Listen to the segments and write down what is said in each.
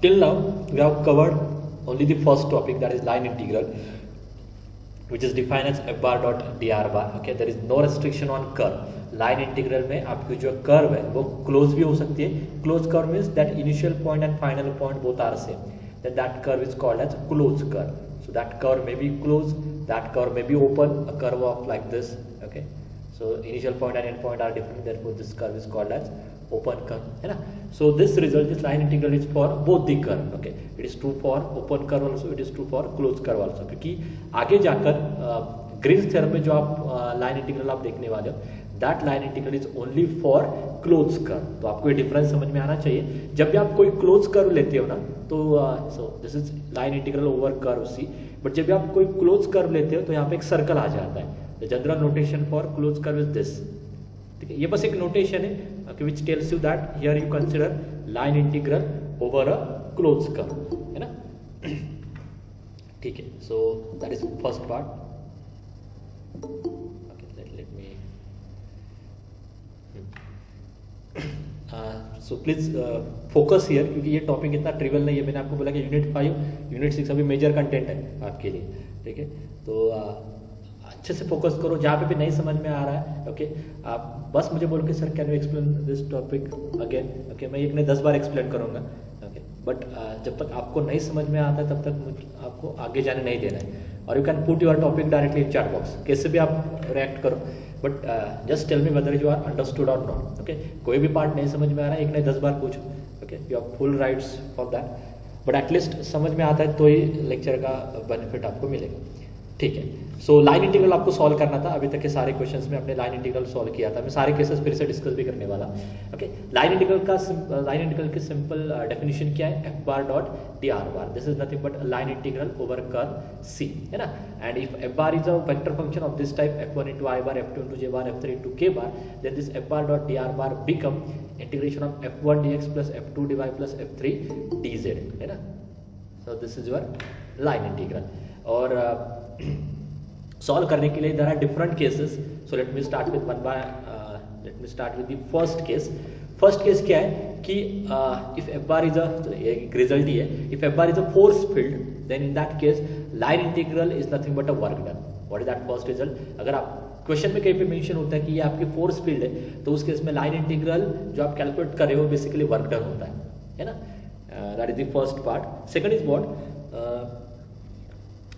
Till now, we have covered only the first topic, that is line integral, which is defined as f bar dot dr bar. Okay, there is no restriction on curve. Line integral में आपकी जो curve है वो close भी हो सकती है. Close curve means that initial point and final point both are same, then that curve is called as closed curve. So that curve may be closed, that curve may be open, a curve of like this. Okay, so initial point and end point are different, therefore this curve is called as open curve, है ना. So this result, this line integral is for both the curve. Okay, it is true for open curve also, it is true for closed curve also. क्योंकि आगे जाकर Green's theorem में जो आप line integral आप देखने वाले हो, that line integral is only for close curve. तो आपको ये डिफरेंस समझ में आना चाहिए. जब भी आप कोई क्लोज कर्व लेते हो ना, तो so this is line integral over curve C. But जब भी आप कोई क्लोज कर्व लेते हो तो यहाँ पे एक सर्कल आ जाता है. The general notation for close curve is this. ठीक है, ये बस एक नोटेशन है which tells you that here you consider line integral over a close curve, है ना. ठीक है, so that is first part. let me so please focus here, क्योंकि ये टॉपिक इतना ट्रिवियल नहीं है. मैंने आपको बोला कि यूनिट 5 यूनिट 6 अभी मेजर कंटेंट है आपके लिए. ठीक है, तो अच्छे से फोकस करो. जहाँ पे भी नहीं समझ में आ रहा है, ओके, आप बस मुझे बोलो कि sir can you explain this topic again. Okay, मैं एक नहीं 10 बार एक्सप्लेन करूँगा. ओके, बट जब तक आपको नहीं समझ में आता है तब तक आपको आगे जाने नहीं देना है. और you can put your topic directly in chat box, कैसे भी आप रिएक्ट करो. But just tell me whether you are understood और नॉट. ओके, कोई भी पार्ट नहीं समझ में आ रहा है, एक नहीं 10 बार पूछो. Okay, you have full rights for that. But at least समझ में आता है तो ही लेक्चर का बेनिफिट आपको मिलेगा. ठीक है, सो लाइन इंटीग्रल आपको सॉल्व करना था. अभी तक के सारे क्वेश्चंस में अपने लाइन इंटीग्रल सॉल्व किया था. मैं सारे केसेस फिर से डिस्कस भी करने वाला. ओके, लाइन इंटीग्रल की सिंपल डेफिनेशन क्या है? F bar dot D R bar. This is nothing but line integral over curve C, है ना. And if F bar is a vector function of this type, f1 into i bar, f2 into j bar, f3 into k bar, then this f bar dot dr bar become integration of f1 dx plus f2 dy plus f3 dz, है ना. so this is your line integral. और solve करने के लिए there are different cases. So let me start with the first case. First case क्या है कि if F bar is a result ही है, if F bar is a force field, then in that case line integral is nothing but a work done. What is that first result? अगर आप question में कहीं पे mention होता है कि ये आपकी फोर्स फील्ड है, तो उस केस में लाइन इंटीग्रल जो आप कैलकुलेट कर रहे हो बेसिकली वर्क डन होता है ना. That is the first part. Second is what?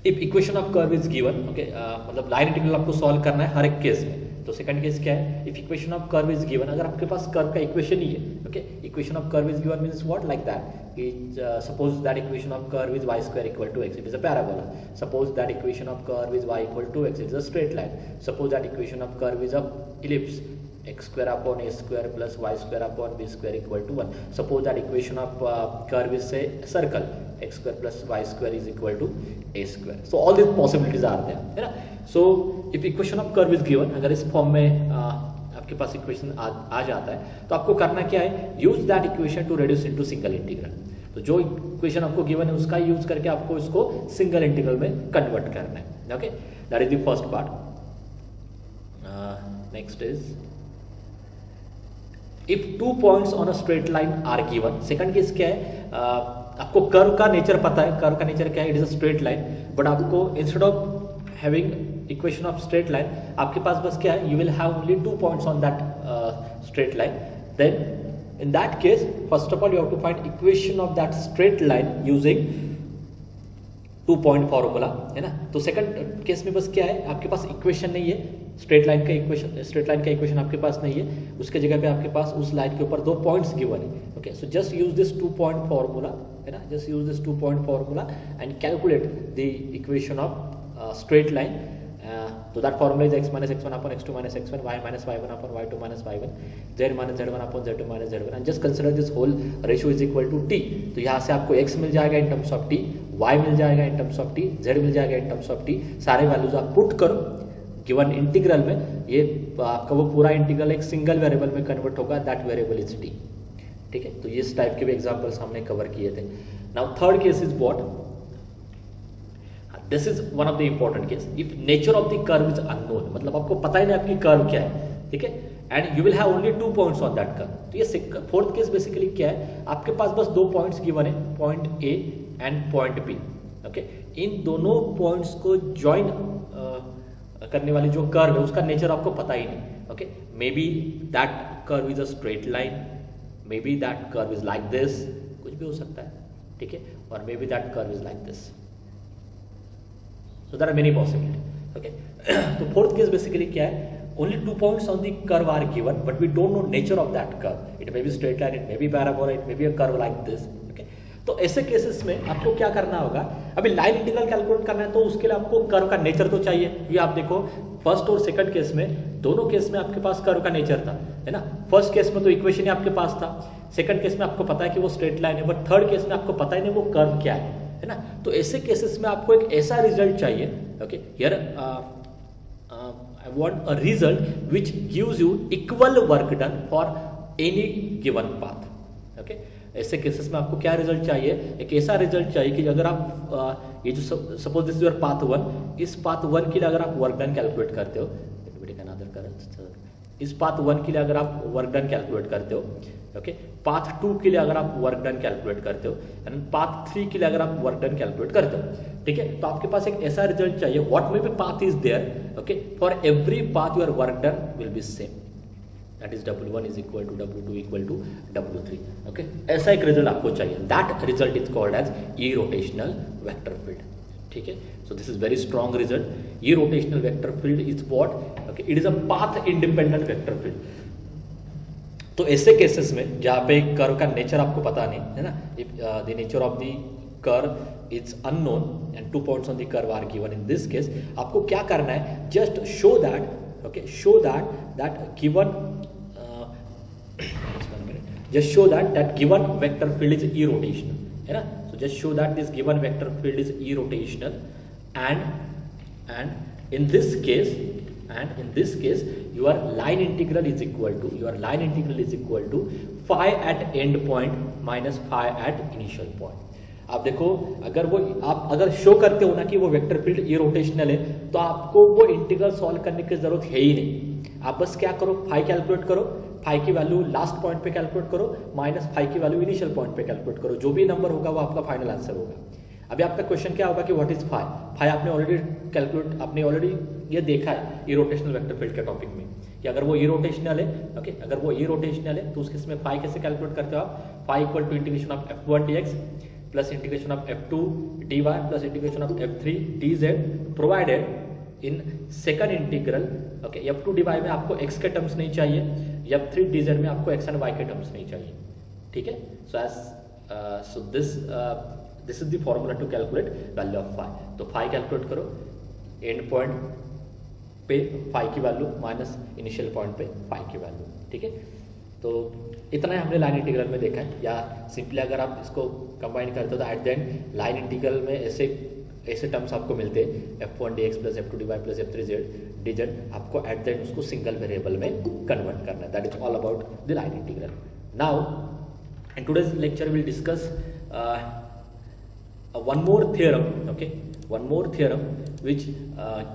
If equation of curve is given. Okay, मतलब लाइन इंटीग्रल आपको सॉल्व करना है हर एक केस में. तो सेकंड केस क्या है? If equation of curve is given. अगर आपके पास कर्व का इक्वेशन ही है, okay, equation of curve is given means what? Like that, suppose that equation of curve is y square equal to x, it is a parabola. Suppose that equation of curve is y equal to x, it is a straight line. Suppose that equation of curve is a ellipse, x square upon a square plus y square upon b square equal to 1. Suppose that equation of curve is say circle, x square plus y square is equal to a square. So all these possibilities are there, है ना. So if equation of curve is given, अगर इस form में आपके पास equation आ जाता है, तो आपको करना क्या है? Use that equation two reduce into single integral. तो जो इक्वेशन आपको गिवन है उसका यूज करके आपको इसको सिंगल इंटीग्रल में कन्वर्ट करना है. Okay, that is the first part. Next is if 2 points on a straight line are given. Second case क्या है? आपको कर्व का नेचर पता है. कर्व का नेचर क्या है? It is a straight line. But आपको instead of having equation of straight line, आपके पास बस क्या है? You will have only 2 points on that straight line. Then in that case, first of all you have to find equation of that straight line using 2 point formula, है ना. तो second case में बस क्या है? आपके पास इक्वेशन नहीं है, स्ट्रेट लाइन का इक्वेशन आपके पास नहीं है. उसके जगह पे आपके पास उस लाइन के ऊपर 2 पॉइंट्स गिवन है. Okay, so just use this 2 point formula, है ना. Just use this 2 point formula and calculate the equation of straight line. So that formula is x minus x1 upon x2 minus x1, y minus y1 upon y2 minus y1, z minus z1 upon z2 minus z1, and just consider this whole ratio is equal to t. तो यहाँ से आपको x मिल जाएगा in terms of t, y मिल जाएगा in terms of t, z मिल जाएगा in terms of t. सारे values आप put करो गिवन इंटीग्रल में. ये आपका वो पूरा इंटीग्रल एक सिंगल वेरिएबल में कन्वर्ट होगा. That variable is t. ठीक है, तो इस टाइप के भी एग्जाम्पल्स हमने कवर किए थे. Now third case is what? This is one of the important case. If nature of the curve is unknown, मतलब आपको पता ही नहीं आपकी कर्व क्या है. ठीक है, and you will have only 2 points on that curve. तो ये फोर्थ केस बेसिकली क्या है, आपके पास बस 2 पॉइंट्स गिवन है, point A and point B. Okay, इन दोनों पॉइंट्स को ज्वाइन करने वाली जो कर्व है उसका नेचर आपको पता ही नहीं। Okay, maybe that curve is a straight line, maybe that curve is like this, कुछ भी हो सकता है, ठीक है, और maybe that curve is like this. So there are many possibility. Okay, तो फोर्थ केस बेसिकली क्या है, only 2 points on the curve are given but we don't know nature of that curve. It may be straight line, it may be parabola, it may be a curve like this. Okay, तो ऐसे cases में आपको क्या करना होगा, अभी line integral calculate करना है तो उसके लिए आपको कर्व का नेचर तो चाहिए। ये आप देखो फर्स्ट और सेकंड केस में, दोनों केस में आपके पास कर्व का नेचर था, है ना। फर्स्ट केस में तो इक्वेशन ही आपके पास था, सेकंड केस में आपको पता है कि वो स्ट्रेट लाइन है, बट थर्ड केस में आपको पता ही नहीं वो कर्व क्या है ना। तो ऐसे केसेस में आपको एक ऐसा रिजल्ट चाहिए। Okay, here I want a result which gives you equal work done for any given path. Okay, ऐसे केसेस में आपको क्या रिजल्ट चाहिए, एक ऐसा रिजल्ट चाहिए कि अगर आप ये जो suppose this is your path 1, इस पाथ 1 के लिए अगर आप वर्क डन कैलकुलेट करते हो, इस पाथ 1 के लिए अगर आप वर्क डन कैलकुलेट करते हो, ओके, पाथ 2 के लिए अगर आप वर्क डन कैलकुलेट करते हो, एंड पाथ 3 के लिए अगर आप वर्क डन कैलकुलेट करते हो, ठीक है, तो आपके पास एक ऐसा रिजल्ट चाहिए, what may be path is there, okay, for every path your work done will be same, that is W1 is equal to W2 equal to W3। Okay, ऐसा एक रिजल्ट आपको चाहिए, that result is called as irrotational vector field. ठीक है, so this is very strong result. Irrotational vector field is what, okay, it is a path independent vector field. तो ऐसे cases में जहां पे कर्व का नेचर आपको पता नहीं है ना, if the nature of the curve is unknown and 2 points on the curve are given, in this case आपको क्या करना है, just show that, okay, show that given just show that given vector field is irrotational, है ना। So just show that this given vector field is irrotational, and in this case your line integral is equal to phi at end point minus phi at initial point। आप देखो, आप अगर show करते हो ना कि वो वेक्टर फील्ड इरोटेशनल है, तो आपको वो इंटीग्रल सॉल्व करने की जरूरत है ही नहीं। आप बस क्या करो, फाई कैलकुलेट करो, फाई की वैल्यू लास्ट पॉइंट पे कैलकुलेट करो, माइनस फाई की वैल्यू इनिशियल पॉइंट पे कैलकुलेट करो, जो भी नंबर होगा वो आपका फाइनल आंसर होगा। अभी आपका क्वेश्चन क्या होगा कि व्हाट इज फाई, फाई आपने ऑलरेडी ये देखा है इरोटेशनल वेक्टर फील्ड के टॉपिक में कि अगर वो इरोटेशनल है, ओके, अगर वो इरोटेशनल है तो उस केस में फाई कैसे कैलकुलेट करते हो आप, phi equal to integration of f1 dx plus integration of f2 dy plus integration of f3 dz, provided in second integral, okay, f2 dy में आपको x के टर्म्स नहीं चाहिए, f3 dz में आपको x एंड y के terms नहीं चाहिए। ठीक है, so this is the formula to calculate value of phi. तो फाई कैलकुलेट करो, एंड पॉइंट पे फाई की वैल्यू माइनस इनिशियल पॉइंट पे फाई की वैल्यू। ठीक है, तो इतना ही हमने लाइन इंटीग्रल में देखा है। या सिंपली अगर आप इसको कंबाइन करते हो तो eight the and line integral में ऐसे टर्म्स आपको मिलते हैं, f1 dx plus f2 dy plus f3 dz, आपको एट द एंड उसको सिंगल वेरिएबल में कन्वर्ट करना है। That is all about the line integral. Now in today's lecture will discuss one more theorem, okay, one more theorem which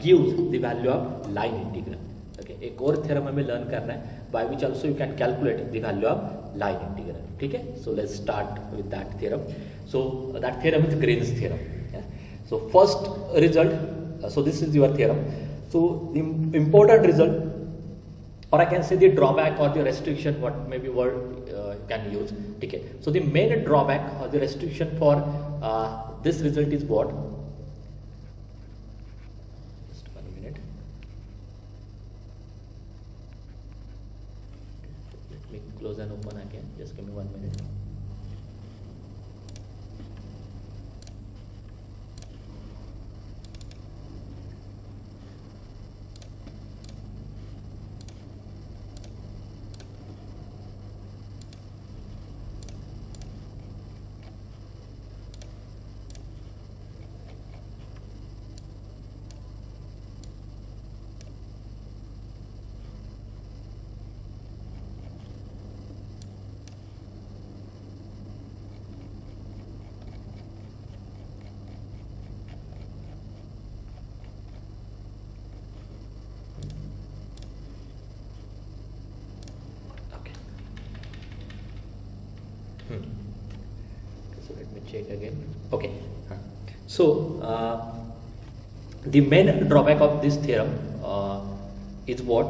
gives the value of line integral, okay, एक और theorem हमें learn करना है by which also you can calculate the value of line integral। ठीक है, so let's start with that theorem। So that theorem is Green's theorem, yeah? So first result, so this is your theorem, so the important result, or I can say the drawback or the restriction, what maybe word you can use। ठीक है, so the main drawback or the restriction for this result is what, just 1 minute, let me close and open again, just give me 1 minute। me check again. Okay. So the main drawback of this theorem is what?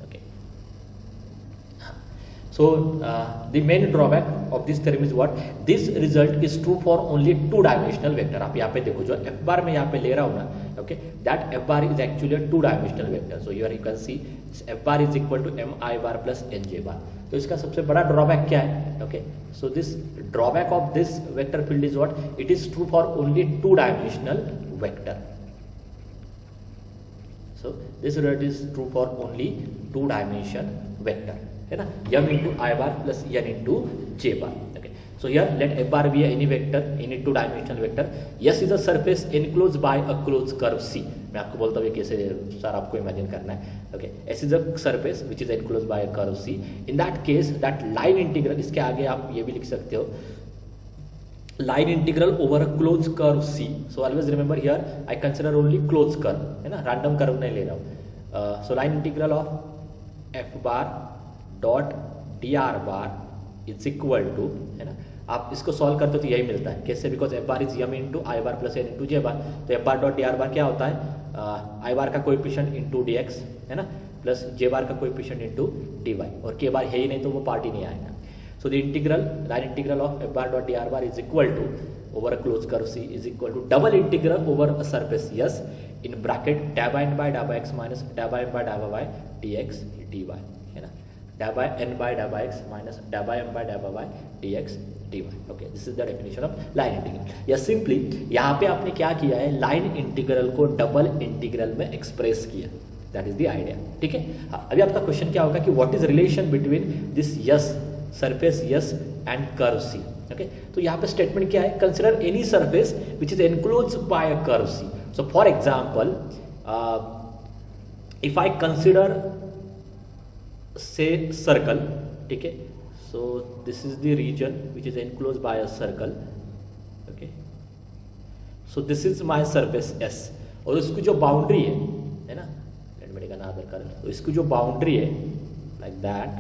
Okay. So the main drawback of this theorem is what? This result is true for only two dimensional vector. आप यहाँ पे देखो जो f bar में यहाँ पे ले रहा हूँ ना, okay, that f bar is actually a two dimensional vector. So here you can see f bar is equal to mi bar plus nj bar. तो इसका सबसे बड़ा ड्रॉबैक क्या है? Okay, so this drawback of this vector field is what? It is true for only two dimensional vector. So this result is true for only two dimension vector, है ना, m into i bar plus n into j bar. Okay, so here let f bar be any vector, any two dimensional vector. S is a surface enclosed by a closed curve C. मैं आपको बोलता हूँ कैसे sir आपको imagine करना है. Okay, S is a surface which is enclosed by a curve C. In that case, that line integral, इसके आगे आप ये भी लिख सकते हो, line integral over a closed curve C. So always remember here I consider only closed curve, है ना, random curve नहीं ले रहा हूँ. So line integral of f bar dot D R bar is equal to, है ना, आप इसको सॉल्व करते हो तो यही मिलता है. कैसे? Because F bar is M into I bar plus N into J bar. तो F bar dot D R bar क्या होता है? आई बार का कोएफिशिएंट इंटू डी एक्स, है ना, प्लस जे बार का कोएफिशिएंट इंटू डी वाई. और के बार है ही नहीं तो वो पार्ट ही नहीं आएगा. So the integral, line integral of F bar dot D R bar is equal to over a close curve C is equal to double integral over a surface S in bracket डाबा N by डाबा x minus डाबा N by डाबा y d x d y, है ना, डाबा n by डाबा x minus डाबा m by डाबा y dx dy. Okay, this is the definition of line integral. या सिंपली यहाँ पे आपने क्या किया है? लाइन इंटीग्रल को डबल इंटीग्रल में एक्सप्रेस किया. That is the idea. ठीक है. हाँ, अभी आपका क्वेश्चन क्या होगा कि what is relation between this S surface S and curve C. Okay, तो यहाँ पे स्टेटमेंट क्या है? Consider any surface which is enclosed by a curve C. So for example if I consider say circle, ठीक है, so this is the region which is enclosed by a circle. Okay, so this is my surface S और इसकी जो boundary है ना, let me take another colour. तो इसकी जो बाउंड्री है लाइक दैट,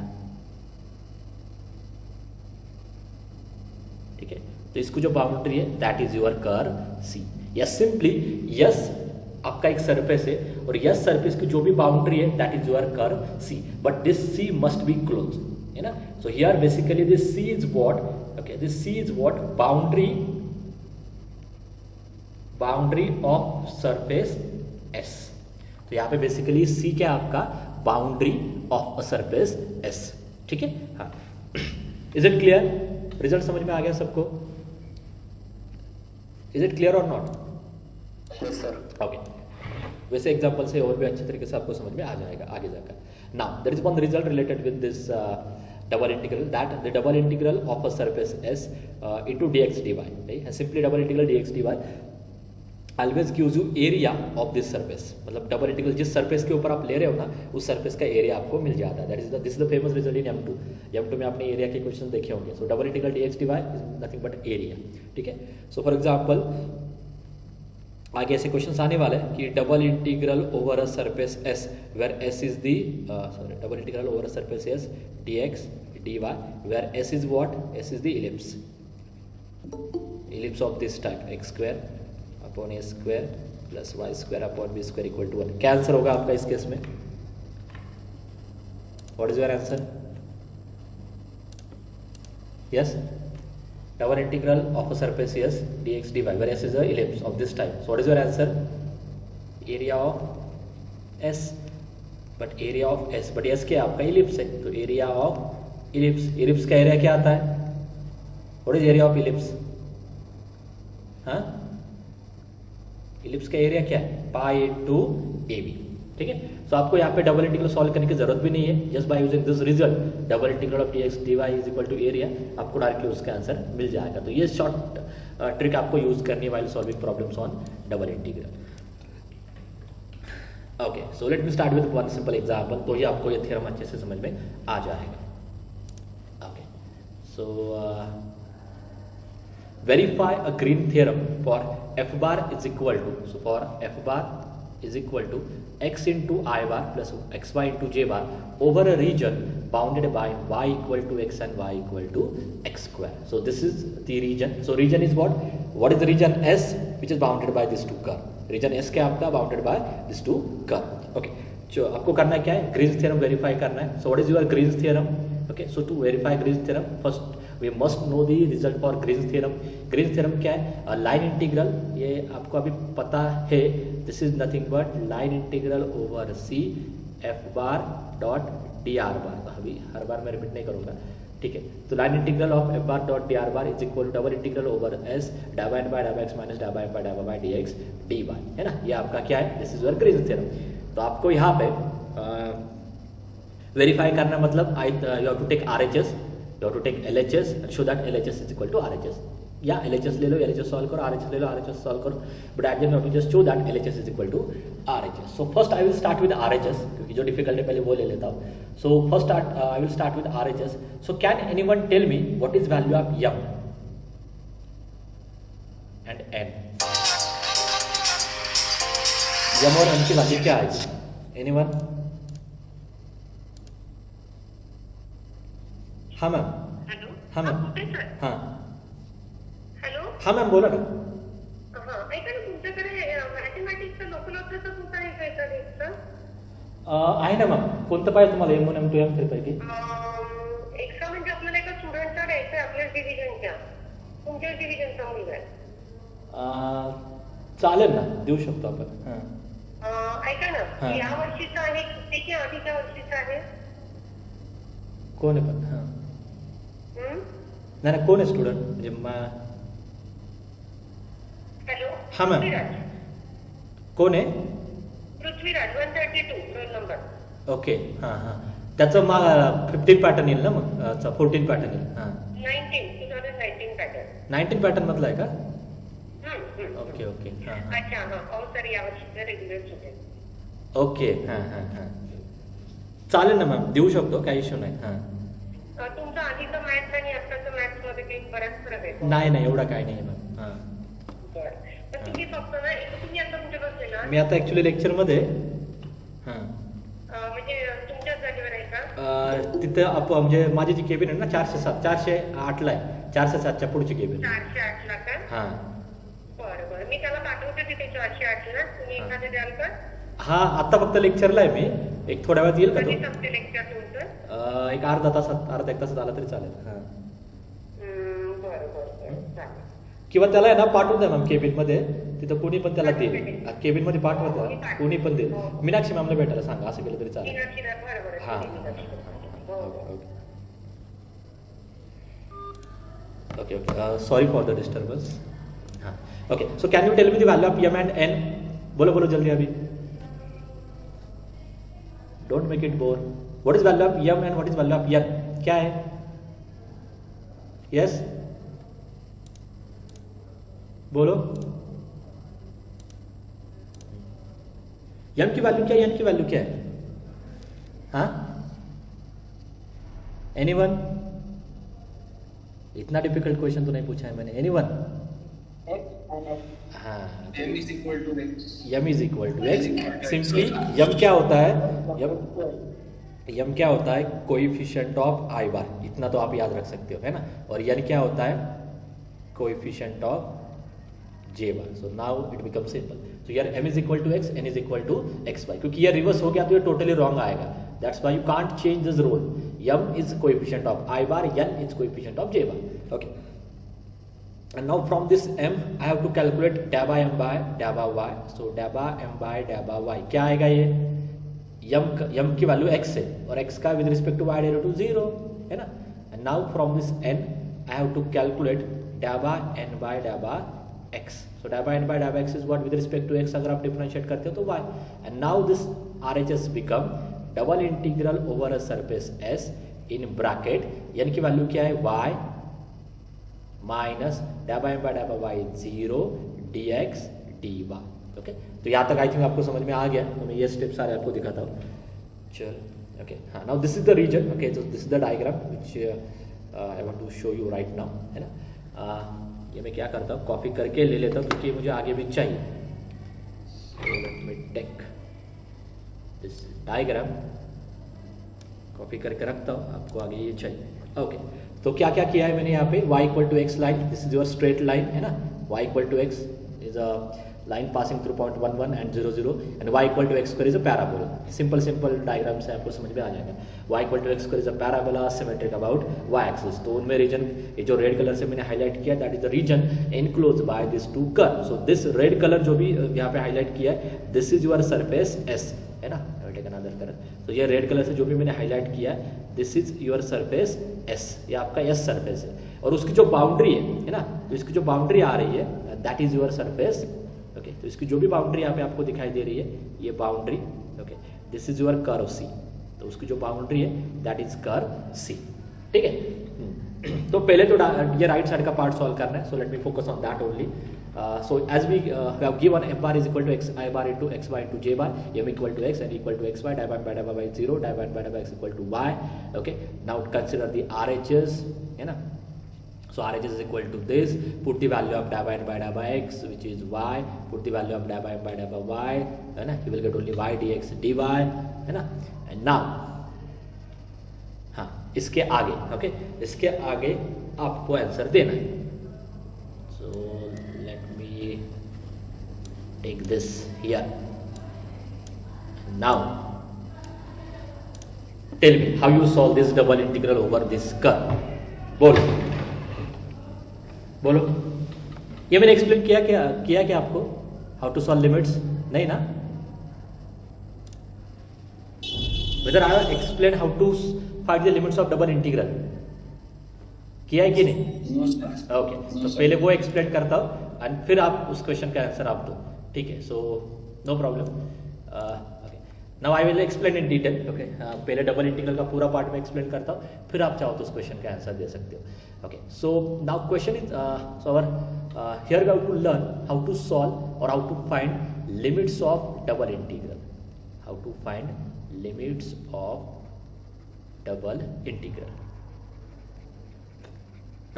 ठीक है, तो इसकी जो बाउंड्री है that is your curve C. या सिंपली यस आपका एक सरफेस है और यस सरफेस की जो भी बाउंड्री है that is your curve C, but this C must be close, है ना. So here basically this C is what? Okay, this C is what? Boundary of surface S. तो यहाँ पे बेसिकली C क्या आपका? Boundary of a surface S. ठीक है. हाँ, इज इट क्लियर? रिजल्ट समझ में आ गया सबको? इज इट क्लियर और नॉट? Yes sir. ओके, वैसे एग्जांपल से और भी अच्छे तरीके से आपको समझ में आ जाएगा आगे जाकर. Now there is one result related with this double integral, that the double integral of a surface S into dx dy, right. Simply double integral dx dy always gives you area of this surface. मतलब double integral जिस surface के ऊपर आप ले रहे हो ना उस सरफेस का एरिया आपको मिल जाता है. That is this is the famous result in M2 में आपने एरिया के क्वेश्चन देखे होंगे. सो double integral dx dy is nothing but area. ठीक है. सो फॉर एग्जांपल आगे ऐसे क्वेश्चंस आने वाले हैं कि double integral over a surface S where S is the double integral over a surface S dx dy where S is what? S is the ellipse of this type x square upon a square plus y square upon b square equal to 1. क्या answer होगा आपका इस case में? What is your answer? Yes, double integral of a surface S dx dy where S is a ellipse of this type. So what is your answer? Area of S, but area of S, but S क्या आपका ellipse है, तो area of ellipse का area क्या आता है? What is area of ellipse? हाँ, ellipse का area क्या है? Pi into AB. ठीक है. सो आपको यहाँ पे डबल इंटीग्रल सॉल्व करने की जरूरत भी नहीं है. Just by using this result double integral of dx dy is equal to area, आपको डायरेक्टली उसका आंसर मिल जाएगा. तो ये शॉर्ट ट्रिक आपको यूज करनी है while solving problems on double integral. Okay, so let me start with one simple example. तो ही आपको ये थ्योरम अच्छे से समझ में आ जाएगा. Okay, so verify a Green theorem for f bar is equal to, so for f bar is equal to x into I bar plus xy into j bar over a region bounded by y equal to x and y equal to x square. So this is the region. So region is what? What is the region S which is bounded by these two curve? Region S क्या आपका bounded by these two curve. Okay. जो आपको करना क्या है? Green's theorem verify करना है. So what is your Green's theorem? Okay. So to verify Green's theorem, first we must know the result for Green's theorem. Green's theorem क्या है? Line integral, ये आपको अभी पता है. This is nothing but line integral over C F bar dot D R bar. अभी हर बार मैं रिपीट नहीं करूंगा, ठीक है. तो line integral of F bar dot D R bar is equal to double integral over S डाबा N by डाबा एक्स माइनस डाबा एन बाय डाबा by D x D by, है ना. ये आपका क्या है? This is your Green's theorem. तो आपको यहाँ पे वेरीफाई करना, मतलब you have to take RHS, you have to take LHS and show that LHS is equal to RHS. या LHS ले लो, LHS सॉल्व करो, RHS ले लो, RHS सॉल्व करो, but at the end you have to just show that LHS is equal to RHS. So first I will start with RHS, क्योंकि जो difficult है पहले वो ले लेता हूँ. So first I will start with RHS. So can anyone tell me what is value of M and N? M और N की वैल्यू क्या आएगी? Anyone? हाँ मैम. हॅलो. हाँ मैम. सर. हाँ हॅलो. हाँ मॅम बोला ना. हां, ऐका ना, तुमच्याकडे मॅथमॅटिक्सचं लोकलोकचं पुस्तक आहे का एखादं? आहे ना मॅम. कोणतं पाहिजे तुम्हाला? M1 M2 M3 पैकी? एक्स्ट्रा म्हणजे आपल्याला एका स्टुडंटचा द्यायचं आहे, आपल्या डिव्हिजनच्या, तुमच्या डिव्हिजनचा मुलगा आहे. चालेल ना, देऊ शकतो आपण. ऐका ना, हां. या वर्षीचा आहे की आधीच्या वर्षीचा आहे? कोण आहे पण? हां नाही, कोण आहे स्टुडंट? म्हणजे हॅलो. हां मॅम. पृथ्वीराज. कोण आहे? Prithviraj 132 roll number. ओके. हां हां. त्याचं 15 पॅटर्न येईल ना मग? 14 पॅटर्न येईल. हां 2019 पॅटर्न. 19 पॅटर्न मधलं आहे का? ओके. ओके. हां हां. अच्छा. हां. सर, या वर्षीचं रेग्युलर सुटेल. ओके. हां हां हां. चालेल ना मॅम, देऊ शकतो, काही इश्यू नाही. हां. तुमचं आधीचं मॅथ्स आणि आत्ताचं मॅथ्स मध्ये काही बराच फरक आहे? नाही नाही, एवढा काही नाही मॅम. हां. बरं. तर तुम्ही फक्त ना, तुम्ही आता कुठे बसले ना? मी आता ऍक्च्युली लेक्चरमध्ये. हां. म्हणजे तुमच्याच जागेवर आहे का? तिथं म्हणजे माझी जी केबिन आहे ना 407 408ला आहे. 407च्या पुढची केबिन. 408 ला का? हां. बरं. मी त्याला पाठवते तिथे 408 ला. तुम्ही एखादे द्याल का? हा, आता फक्त लेक्चरला आहे मी. एक थोड्या वेळात येईल का तो? कधी संपते लेक्चर तुमचं? एक अर्धा तासात, अर्धा एक तासात आला तरी चालेल. हां. बरं. चालेल. किंवा त्याला आहे ना पाठवून द्या मॅम केबिनमध्ये. तिथं कोणी पण त्याला देईल. केबिनमध्ये पाठवून द्या, कोणी पण देईल. मीनाक्षी मॅमला भेटायला सांगा, असं केलं तरी चालेल. बरं. हां. Okay. Sorry for the disturbance. हाँ. Okay. So can you tell me the value of M and N? बोलो जल्दी अभी. Don't make it bore. What is value of M and what is value of N? क्या है? Yes, बोलो. M की value क्या है? N की वैल्यू क्या है? हाँ, एनीवन? इतना डिफिकल्ट क्वेश्चन तो नहीं पूछा है मैंने. एनीवन? हाँ. M is equal to X. M is equal to X. Simply M क्या होता है? M क्या होता है? कोएफिशिएंट ऑफ I बार. इतना तो आप याद रख सकते हो, है ना. और N क्या होता है? Coefficient of J bar. So now it become simple. तो यार M is equal to X, N is equal to XY. क्योंकि ये रिवर्स हो गया तो ये टोटली रॉन्ग आएगा. That's why you can't change this rule. M is coefficient of I bar, N is coefficient of J bar. Okay. And now from this M, I have to calculate dabba M by dabba Y. So dabba M by dabba Y. क्या आएगा ये? M की value X है और X का with respect to Y derivative 0 है ना. And now from this N, I have to calculate dabba N by dabba X. So dabba N by dabba X is what with respect to X. अगर आप differentiate करते हो तो Y. And now this RHS become double integral over a surface S in bracket. N की value क्या है? Y minus डाबा M bye डाबा Y 0 dx dy. Okay. तो यहाँ तक आई थिंक आपको समझ में आ गया. तो मैं ये स्टेप सारे आपको दिखाता हूँ. चल. ओके. हाँ, now this is the region. Okay. So this is the diagram which I want to show you right now, है ना. ये मैं क्या करता हूँ, कॉपी करके ले लेता हूँ क्योंकि मुझे आगे भी चाहिए. So let me take this diagram, copy करके रखता हूँ, आपको आगे ये चाहिए। ओके, तो क्या क्या किया है मैंने यहाँ पे, y equal to X line, this is your straight line है ना, y equal to X is a line passing through point 1 1 and 0 0 and y equal to X square is a parabola. Simple diagram से आपको समझ में आ जाएगा। y equal to X square is a parabola symmetric about y axis. तो उनमें reason, ये जो रेड कलर से मैंने हाईलाइट किया, that is the region enclose by this two curve. So this red colour जो भी यहाँ पे हाईलाइट किया है, this is your surface S है ना। टेक अनदर कलर, तो ये रेड कलर से जो भी मैंने हाईलाइट किया है, this is your surface S, ये आपका S सरफेस है। और उसकी जो बाउंड्री है ना, तो इसकी जो बाउंड्री आ रही है, that is your surface. Okay, तो इसकी जो भी बाउंड्री यहाँ पे आपको दिखाई दे रही है, ये boundary, okay, this is your curve C, तो उसकी जो बाउंड्री है, दैट इज कर्व C। ठीक है, तो पहले तो ये राइट साइड का पार्ट सॉल्व करना है, so let me focus on that only. So as we have given f bar is equal to x I bar into x bar into j bar, m equal to x, n equal to x y, divided by 0, divided by x equal to y. Okay, now consider the RHS, है ना। So RHS is equal to this. Put the value of divided by x, which is y. Put the value of divided by y, है ना। You will get only y dx dy, है ना। And now, हाँ, इसके आगे, okay, इसके आगे आपको आंसर देना है। So take this here. Now tell me how you solve this double integral over this curve. बोलो बोलो, ये मैंने एक्सप्लेन किया क्या आपको, हाउ टू सॉल्व लिमिट्स? नहीं ना? whether I have explained how to find the limits of double integral, किया है कि नहीं? ओके, तो पहले वो एक्सप्लेन करता हूँ एंड फिर आप उस क्वेश्चन का आंसर आप दो। ठीक है, so no problem. Okay, now I will explain in detail. Okay, पहले डबल इंटीग्रल का पूरा पार्ट में एक्सप्लेन करता हूँ, फिर आप चाहो तो उस क्वेश्चन का आंसर दे सकते हो। Okay, so now question is so our here we have to learn how to solve और how to find limits of double integral. How to find limits of double integral.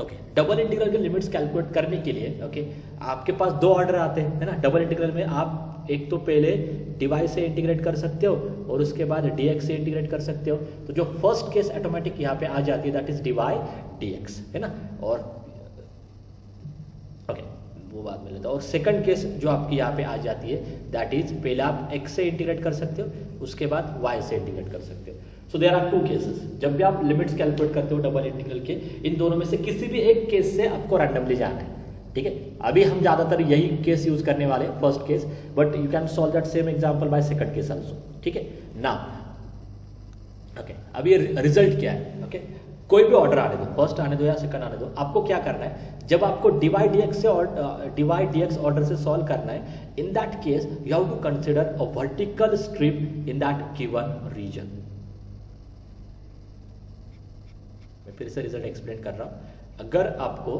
Okay, double integral के limits calculate करने के लिए आपके पास दो order आते हैं, है ना। डबल इंटीग्रल में आप एक तो पहले dy से इंटीग्रेट कर सकते हो और उसके बाद dx से इंटीग्रेट कर सकते हो। तो जो फर्स्ट केस ऑटोमेटिक यहाँ पे आ जाती है, दैट इज dy dx, है ना। और ओके, वो बात में लेता हूँ। और सेकंड केस जो आपकी यहाँ पे आ जाती है, दैट इज पहले आप x से इंटीग्रेट कर सकते हो, उसके बाद y से इंटीग्रेट कर सकते हो। So there are two cases. जब भी आप लिमिट्स कैलकुलेट करते हो डबल इंटीग्रल के, इन दोनों में से किसी भी एक केस से आपको रैंडमली जाना है। ठीक है, अभी हम ज्यादातर यही केस यूज करने वाले हैं, first case, but you can solve that same example by second case also. ठीक है, नाउ ओके, अभी रिजल्ट क्या है? ओके, कोई भी ऑर्डर आने दो, फर्स्ट आने दो या सेकंड आने दो, आपको क्या करना है, जब आपको डिवाइड dx ऑर्डर से सॉल्व करना है, in that case you have to consider a vertical strip in that given region. मैं फिर से रिजल्ट एक्सप्लेन कर रहा हूं। अगर आपको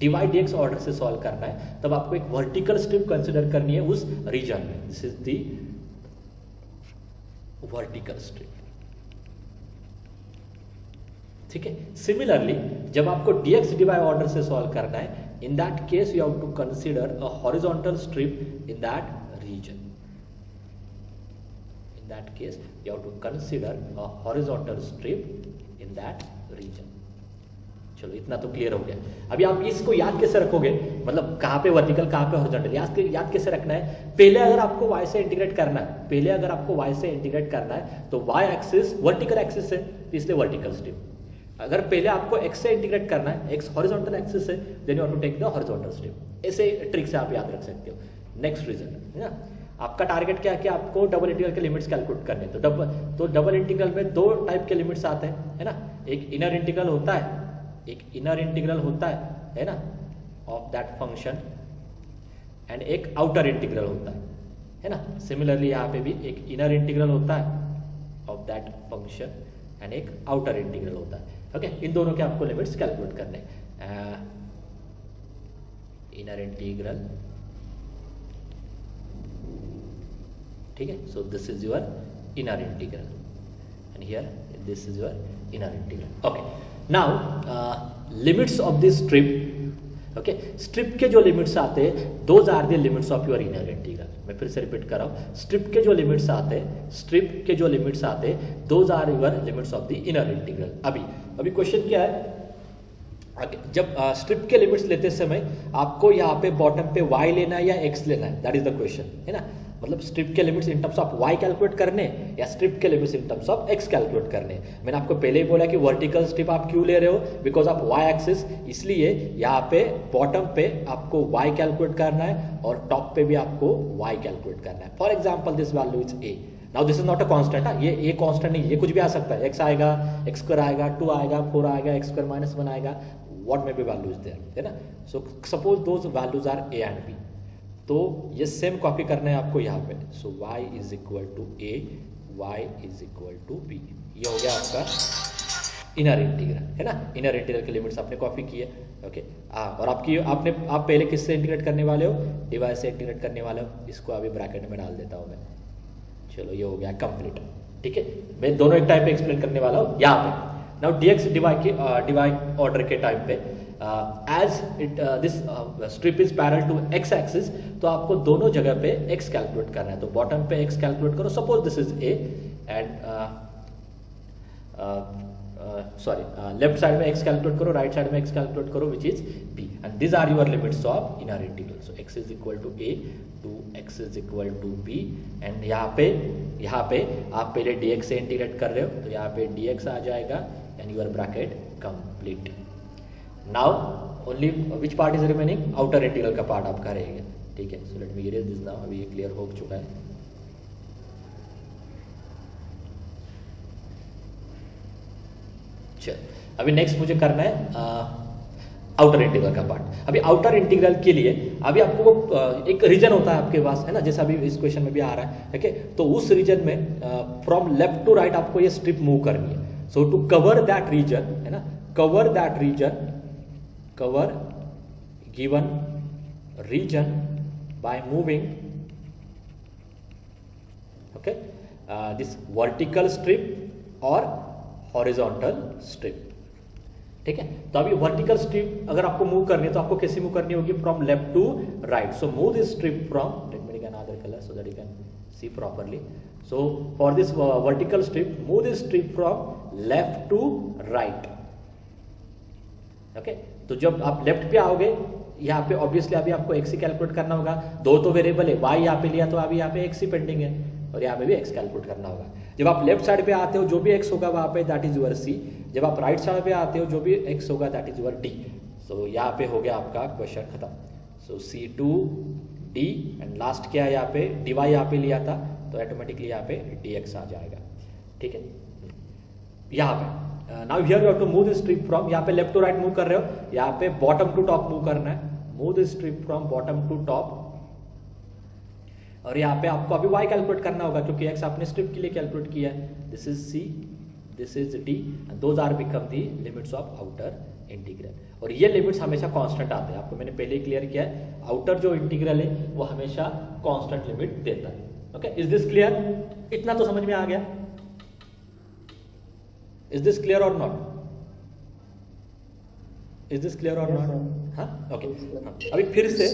डिवाइड dx ऑर्डर से सॉल्व करना है, तब आपको एक वर्टिकल स्ट्रिप कंसिडर करनी है उस रीजन में। This is the vertical strip. ठीक है, सिमिलरली जब आपको dx dy ऑर्डर से सॉल्व करना है, in that case you have to consider a horizontal strip in that region. In that case, you have to consider a horizontal strip in that region. चलो, इतना तो clear हो गया। अभी आप इसको याद कैसे रखोगे, मतलब कहाँ पे वर्टिकल कहाँ पे हॉरिजॉन्टल, याद कैसे रखना है? पहले अगर आपको y से इंटीग्रेट करना है, तो y एक्सिस वर्टिकल एक्सिस है, इसलिए वर्टिकल स्ट्रिप। अगर पहले आपको x से इंटीग्रेट करना है, x हॉरिजॉन्टल एक्सिस है, then you have to take the horizontal strip. ऐसे ट्रिक से आप याद रख सकते हो। नेक्स्ट रिजल्ट, है ना, आपका टारगेट क्या है कि आपको डबल इंटीग्रल के लिमिट्स कैलकुलेट करने। तो डबल इंटीग्रल में दो टाइप के लिमिट्स आते हैं, है ना। एक इनर इंटीग्रल होता है ना, ऑफ दैट फंक्शन, एंड एक आउटर इंटीग्रल होता है ना। सिमिलरली यहाँ पे भी एक इनर इंटीग्रल होता है ऑफ दैट फंक्शन एंड एक आउटर इंटीग्रल होता है। ओके, इन दोनों के आपको लिमिट्स कैलकुलेट करने। इनर इंटीग्रल, ठीक है, so this is your inner integral and here this is your inner integral. Okay, now limits of this strip. Okay, strip के जो लिमिट्स आते हैं, those are the limits of your inner integral. मैं फिर से repeat कर रहा हूँ, स्ट्रिप के जो लिमिट्स आते हैं, स्ट्रिप के जो लिमिट्स आते हैं, those are your limits of the inner integral. अभी क्वेश्चन क्या है, जब स्ट्रिप के लिमिट्स लेते समय आपको यहाँ पे बॉटम पे y लेना है या x लेना है, दैट इज द क्वेश्चन, है ना। मतलब स्ट्रिप के limits in terms of y calculate करने या स्ट्रिप के limits in terms of x calculate करने। मैंने आपको पहले ही बोला कि वर्टिकल स्ट्रिप आप क्यों ले रहे हो, बिकॉज ऑफ y एक्सिस, इसलिए यहाँ पे बॉटम पे आपको y कैलकुलेट करना है और टॉप पे भी आपको y कैलकुलेट करना है। For example this value is a, now this is not a constant, ये कांस्टेंट नहीं, ये कुछ भी आ सकता है, x आएगा, x स्क्वायर आएगा, 2 आएगा, 4 आएगा, x स्क्वायर माइनस 1 आएगा, what may be values there, है ना। so suppose those values are a and b, तो ये सेम कॉपी करना है आपको यहाँ पे। so y is equal to a, y is equal to b, ये हो गया आपका इनर इंटीग्रल, है ना। इनर इंटीग्रल के लिमिट्स आपने कॉपी किए, ओके। और आप पहले किससे इंटीग्रेट करने वाले हो, डिवाई से इंटीग्रेट करने वाले हो। इसको अभी ब्रैकेट में डाल देता हूँ मैं, चलो ये हो गया कंप्लीट, ठीक है। मैं दोनों एक टाइप पे एक्सप्लेन करने वाला हूँ यहाँ पे। नाउ dx डिवाई ऑर्डर के टाइम पे as it this strip is parallel to x axis, तो आपको दोनों जगह पे x कैलकुलेट करना है। तो बॉटम पे x कैलकुलेट करो, suppose this is a and left side में x कैलकुलेट करो, राइट साइड में x कैलकुलेट करो, which is b, and this are your limits of inner integral. So x is equal to a to x is equal to b, and यहाँ पे आप पहले dx से integrate कर रहे हो, तो यहाँ पे dx आ जाएगा and your bracket complete. Now only which part is remaining, outer integral का पार्ट आपका रहेगा, ठीक है। so let me erase this now, अभी ये क्लियर हो चुका है। चल अभी नेक्स्ट मुझे करना है आउटर इंटीग्रल का पार्ट। अभी आउटर इंटीग्रल के लिए अभी आपको वो एक रीजन होता है आपके पास, है ना, जैसा अभी इस क्वेश्चन में भी आ रहा है, ठीक है। तो उस रीजन में फ्रॉम लेफ्ट टू राइट आपको ये स्ट्रिप मूव करनी है। So to cover that region, है ना, cover given region by moving, okay, this vertical strip or horizontal strip, ठीक है। तो अभी वर्टिकल स्ट्रिप अगर आपको मूव करनी है तो आपको कैसे मूव करनी होगी, from left to right. So move this strip from, let me take another colour so that you can see properly. So for this vertical strip, move this strip from left to right. Okay? तो जब आप left पे आओगे यहाँ पे obviously अभी आपको x ही calculate करना होगा। दो तो वेरिएबल है, y यहाँ पे लिया तो अभी यहाँ पे x ही पेंडिंग है और यहाँ पे भी x कैलकुलेट करना होगा। जब आप लेफ्ट साइड पे आते हो जो भी x होगा वहाँ पे दैट इज यूअर c, जब आप राइट साइड पे आते हो जो भी x होगा दैट इज यूअर d। सो यहाँ पे हो गया आपका क्वेश्चन खत्म। सो c2 d एंड लास्ट क्या है यहाँ पे dy यहाँ पे लिया था तो ऑटोमेटिकली यहाँ पे dx आ जाएगा, ठीक है। यहाँ पे now here you have to move this strip from, यहाँ पे लेफ्ट टू राइट मूव कर रहे हो, यहाँ पे बॉटम टू टॉप मूव करना है। Move this strip from bottom to top, और यहाँ पे आपको अभी y कैलकुलेट करना होगा क्योंकि x आपने स्ट्रिप के लिए कैलकुलेट किया है। This is c, this is d, and those are become the limits of outer integral. और ये लिमिट्स हमेशा कांस्टेंट आते हैं, आपको मैंने पहले ही क्लियर किया है। आउटर जो इंटीग्रल है वो हमेशा कांस्टेंट लिमिट देता है। Okay, is this clear? इतना तो समझ में आ गया। इज दिस क्लियर और नॉट? इज दिस क्लियर और नॉट? हाँ, ओके। अभी फिर से,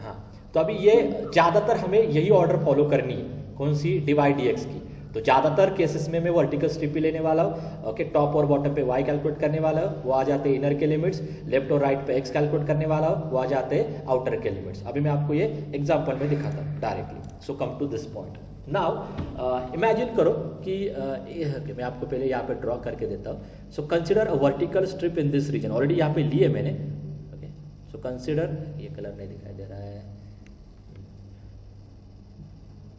हाँ, तो अभी ये ज्यादातर हमें यही ऑर्डर फॉलो करनी है, कौन सी, डिवाइड डीएक्स की। तो ज्यादातर केसेस में मैं वर्टिकल स्ट्रिप ही लेने वाला हूँ। ओके, टॉप और बॉटम पे y कैलकुलेट करने वाला हूँ, वो आ जाते हैं इनर के लिमिट्स। लेफ्ट और राइट पे x कैलकुलेट करने वाला हूँ, वो आ जाते हैं आउटर के लिमिट्स। अभी मैं आपको ये एग्जांपल में दिखाता हूँ directly. So come to this point now. Imagine करो कि मैं आपको पहले यहाँ पे ड्रॉ करके देता हूँ। So consider a vertical strip in this region. Already यहाँ पे लिए मैंने। ओके, सो कंसिडर, ये कलर नहीं दिखाई दे रहा है।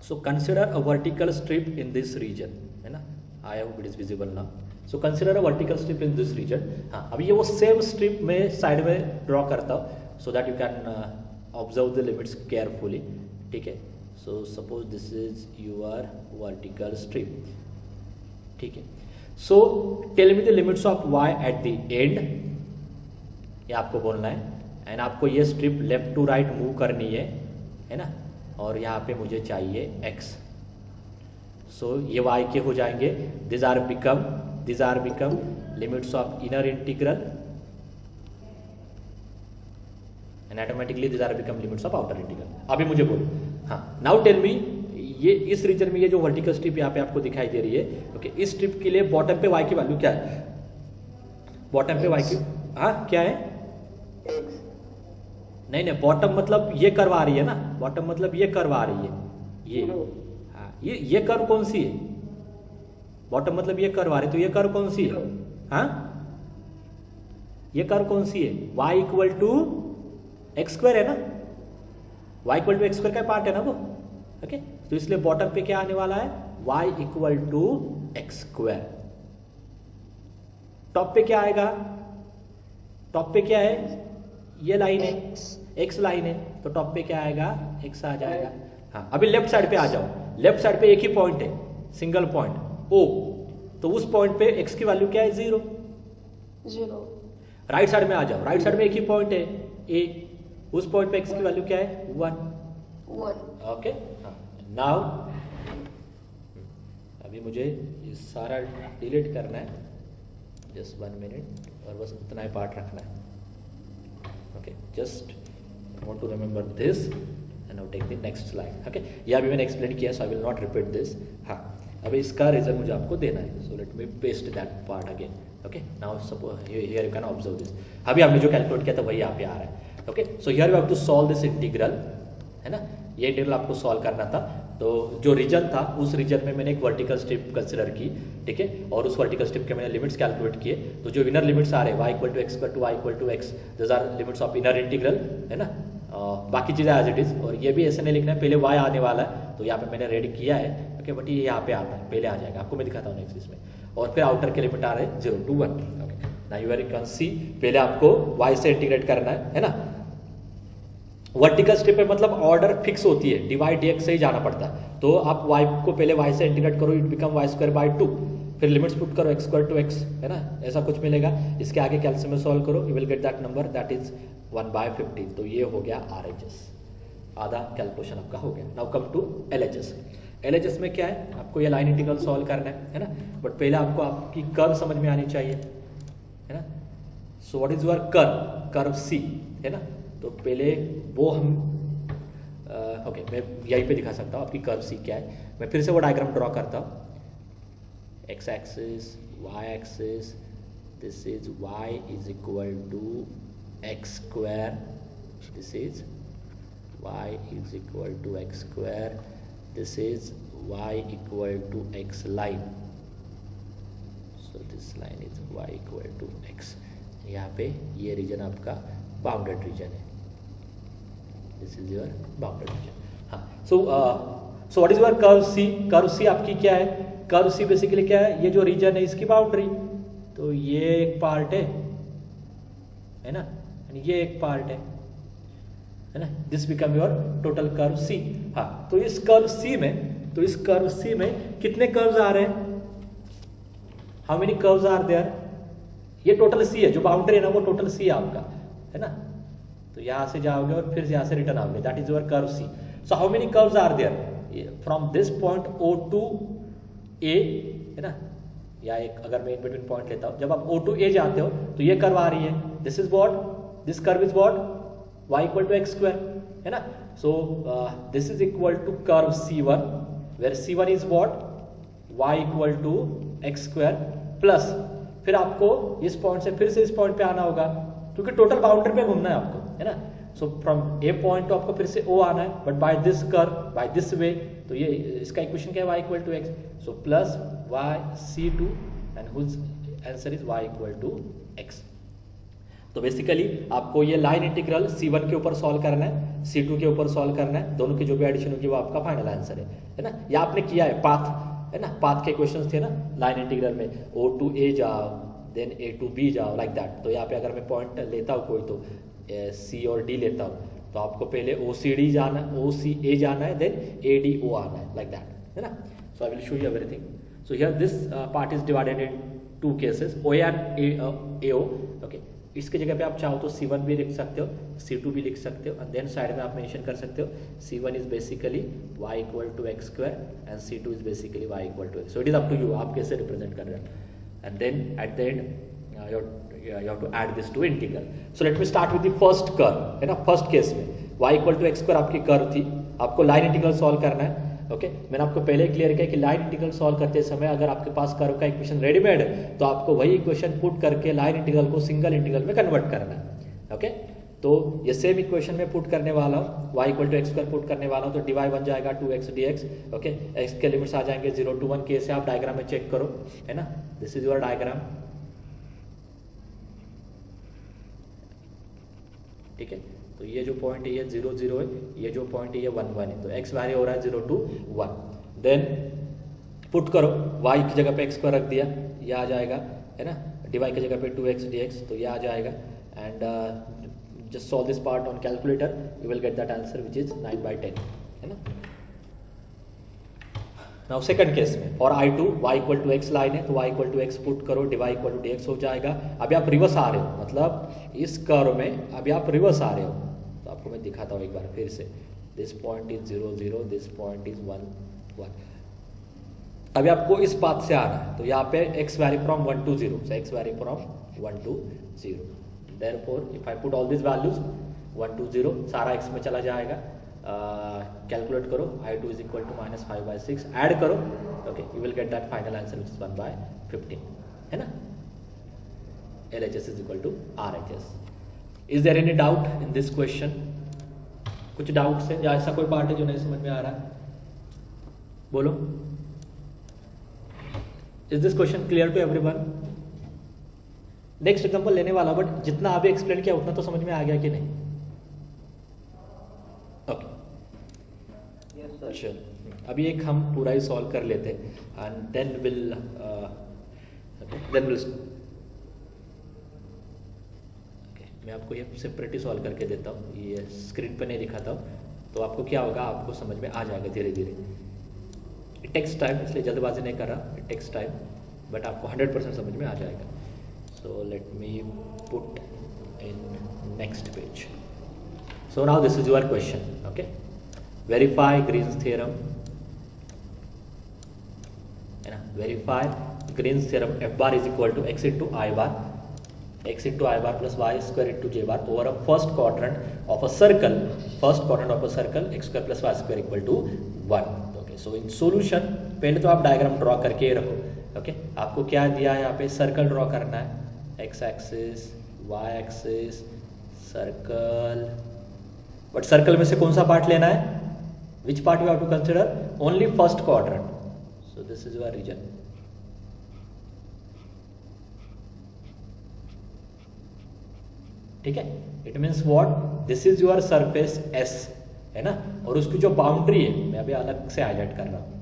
So consider a vertical strip in this region, है ना? I hope it is visible now. So consider a vertical strip in this region. हाँ, अभी ये वो सेम स्ट्रिप में साइड में ड्रॉ करता हूँ, so that you can observe the limits carefully. ठीक है? So suppose this is your vertical strip. ठीक है? So tell me the limits of y at the end. ये आपको बोलना है, एंड आपको ये strip left to right move करनी है ना? और यहाँ पे मुझे चाहिए x। सो ये y के हो जाएंगे, this are become limits of inner integral and automatically this are become limits of outer integral. अभी मुझे बोलो हाँ, नाउ टेल मी, ये इस रीजन में ये जो वर्टिकल स्ट्रिप यहाँ पे आपको दिखाई दे रही है, ओके, इस स्ट्रिप के लिए बॉटम पे y की वैल्यू क्या है? बॉटम पे y की, हाँ क्या है? नहीं, बॉटम मतलब ये कर्व आ रही है ना, बॉटम मतलब ये कर्व आ रही है, ये, हाँ, ये कर्व कौन सी है? बॉटम मतलब ये कर्व आ रही है, तो ये कर्व कौन सी है? हाँ, ये कर्व कौन सी है? y equal to X square है ना, y equal to X square का पार्ट है ना वो, ओके। तो इसलिए बॉटम पे क्या आने वाला है? y equal to X square. Top पे क्या आएगा? टॉप पे क्या है? ये लाइन है, x लाइन है, तो टॉप पे क्या आएगा? x आ जाएगा। हाँ, अभी लेफ्ट साइड पे आ जाओ, लेफ्ट साइड पे एक ही पॉइंट है, सिंगल पॉइंट O, तो उस पॉइंट पे x की वैल्यू क्या है? 0। राइट साइड में आ जाओ, राइट साइड में एक ही पॉइंट है A, उस पॉइंट पे x की वैल्यू क्या है? 1। ओके, नाउ अभी मुझे ये सारा डिलीट करना है, जस्ट 1 मिनट, और बस उतना ही पार्ट रखना है, okay. Just I want to remember this and now take the next slide, okay. ये अभी मैंने एक्सप्लेन किया, so I will not repeat this. हाँ, अभी इसका रीजन मुझे आपको देना है, so let me paste that part again, okay. Now suppose here you can observe this, अभी हमने जो कैलकुलेट किया था वही यहाँ पे आ रहा है, okay. So here you have to solve this integral, है ना, ये इंटीग्रल आपको सॉल्व करना था। तो जो रीजन था, उस रीजन में मैंने एक वर्टिकल स्ट्रिप कंसिडर की, ठीक है, और उस वर्टिकल स्ट्रिप के मैंने लिमिट्स कैलकुलेट किए। तो जो इनर लिमिट्स आ रहे हैं y equal to X square to y equal to X, this are limits of inner integral, है ना। बाकी चीज़ें एज इट इज, और ये भी ऐसे नहीं लिखना है पहले y आने वाला है, तो यहाँ पे मैंने रेडी किया है, ओके, बट ये यहाँ पे आता है, पहले आ जाएगा, आपको मैं दिखाता हूँ नेक्स्ट इसमें। और फिर आउटर के लिमिट आ रहे हैं 0 to 1, okay. Now you can सी, पहले आपको y से इंटीग्रेट करना है ना। वर्टिकल स्ट्रिप में मतलब ऑर्डर फिक्स होती है, डिवाइड dx से ही जाना पड़ता है, तो आप y को पहले y से इंटीग्रेट करो, it become y square by 2, फिर लिमिट्स पुट करो x स्क्वायर टू x, है ना, ऐसा कुछ मिलेगा। इसके आगे कैल्सियम में सॉल्व करो, you will get that number, that is 1/15। तो ये हो गया RHS, आधा कैलकुलेशन आपका हो गया। Now come to LHS। LHS में क्या है? आपको ये लाइन इंटीग्रल सॉल्व करना है ना, बट पहले आपको आपकी कर्व समझ में आनी चाहिए, है ना। सो what is your curve? Curve C, है ना। तो पहले वो हम ओके, मैं यहीं पे दिखा सकता हूँ आपकी कर्व C क्या है। मैं फिर से वो डायग्राम ड्रॉ करता हूँ, x axis, y axis, this is y is equal to X square, this is y is equal to X square, this is y equal to x line, so this line is y equal to x। यहाँ पे ये region आपका bounded region है, this is your bounded region. हाँ, so what is your curve C? Curve C आपकी क्या है? Curve C basically क्या है? ये जो रीजन है इसकी बाउंड्री, तो ये एक पार्ट है ना, ये एक पार्ट है ना, this become your total curve C। हाँ, तो इस कर्व C में कितने कर्व्स आ रहे हैं? How many curves are there? ये टोटल C है, जो बाउंड्री है ना वो टोटल C है आपका, है ना। तो यहां से जाओगे और फिर यहां से रिटर्न आओगे, that is your curve C। So how many curves are there from this point O to A, है ना, या एक अगर मैं इन बिटवीन पॉइंट लेता हूं, जब आप O टू A जाते हो तो ये कर्व आ रही है, this is what, this curve is what, y equal to X square, है ना। So this is equal to curve C1, where C1 is what, y equal to X square plus, फिर आपको इस पॉइंट से फिर से इस पॉइंट पे आना होगा, क्योंकि टोटल बाउंड्री पे घूमना है आपको, है ना। सो फ्रॉम ए पॉइंट तो आपको फिर से O आना है, but by this curve, by this way, तो ये इसका इक्वेशन क्या है? y equal to X, so plus y C2 and whose answer is y equal to X. तो बेसिकली आपको ये लाइन इंटीग्रल C1 के ऊपर सॉल्व करना है, C2 के ऊपर सॉल्व करना है, दोनों की जो भी एडिशन होगी वो आपका फाइनल आंसर है ना। ये आपने किया है पाथ, है ना, पाथ के क्वेश्चंस थे ना लाइन इंटीग्रल में, O टू A जाओ, देन A टू B जाओ, लाइक दैट। तो यहाँ पे अगर मैं पॉइंट लेता हूँ कोई, तो C और D लेता हूँ, तो आपको पहले OCD जाना, OCA जाना है, देन ADO आना है, लाइक दैट, है ना। So I will show you everything. So here this part is divided in 2 cases, OA and AO, okay. इसकी जगह पे आप चाहो तो C1 भी लिख सकते हो, C2 भी लिख सकते हो, एंड देन साइड में आप मेंशन कर सकते हो C1 is basically y equal to X square and C2 is basically y equal to X. So it is up to you, आप कैसे रिप्रेजेंट कर रहे हो। And then at the end you have to add this to integral. So let me start with the first curve, है ना। First case में y equal to X square आपकी curve थी, आपको लाइन इंटीग्रल सॉल्व करना है। Okay मैंने आपको पहले क्लियर किया कि लाइन इंटीग्रल सॉल्व करते समय अगर आपके पास कर्व का इक्वेशन रेडीमेड है तो आपको वही इक्वेशन पुट करके लाइन इंटीग्रल को सिंगल इंटीग्रल में कन्वर्ट करना है। ओके तो ये सेम इक्वेशन में पुट करने वाला हूँ, y equal to X square put करने वाला हूँ, तो dy बन जाएगा 2x dx। ओके x के लिमिट्स आ जाएंगे 0 to 1 के से आप डायग्राम में चेक करो, है ना। दिस इज योर डायग्राम, ठीक है। तो ये जो पॉइंट है ये 0 0 है, ये जो पॉइंट है ये 1 1 है, तो x वैरी हो रहा है 0 to 1। देन पुट करो, y की जगह पे x स्क्वायर रख दिया, ये आ जाएगा, है ना। dy की जगह पे 2x dx, तो ये आ जाएगा। And just solve this part on calculator, you will get that answer which is 9/10, है ना। now second केस में और I2 y equal to X line है तो y equal to X put करो, dy इक्वल टू dx हो जाएगा। अभी आप रिवर्स आ रहे हो, मतलब इस कर्व में अभी आप रिवर्स आ रहे हो, तो आपको मैं दिखाता हूँ एक बार फिर से। This point is 0 0, this point is 1 1। अभी आपको इस पाथ से आना है, तो यहाँ पे x vary from 1 to 0, so x vary from 1 to 0। Therefore, if I put all these values 1 to 0, सारा x में चला जाएगा। कैलकुलेट करो, I2 is equal to -5/6, add करो, okay you will get that final answer which is 1/15, है ना। LHS is equal to RHS। Is there any doubt in this question? कुछ doubts है या ऐसा कोई पार्ट है जो नहीं समझ में आ रहा है? बोलो। Is this question clear to everyone? Next example लेने वाला, बट जितना अभी एक्सप्लेन किया उतना तो समझ में आ गया कि नहीं? ओके चलो अभी एक हम पूरा ही सॉल्व कर लेते एंड देन विल मैं आपको ये सेपरेट ही सॉल्व करके देता हूँ, ये स्क्रीन पर नहीं दिखाता हूँ, तो आपको क्या होगा, आपको समझ में आ जाएगा धीरे धीरे। इट टेक्स टाइम, इसलिए जल्दबाजी नहीं कर रहा, इट टेक्स टाइम, बट आपको 100% समझ में आ जाएगा। So let me put in next page. So now this is your question, okay? Verify Green's theorem. Verify Green's theorem. F bar is equal to x into I bar, x into I bar plus y square into j bar over a first quadrant of a circle. First quadrant of a circle, x square plus y square equal to 1. Okay. So in solution, पहले तो आप diagram draw करके रखो, okay. आपको क्या दिया है यहाँ पे, सर्कल ड्रॉ करना है, x axis, y axis, circle. But circle में से कौन सा पार्ट लेना है? Which part you have to consider? Only first quadrant. So this is your region, ठीक है। It means what, this is your surface S, है ना, और उसकी जो बाउंड्री है मैं अभी अलग से हाईलाइट कर रहा हूं।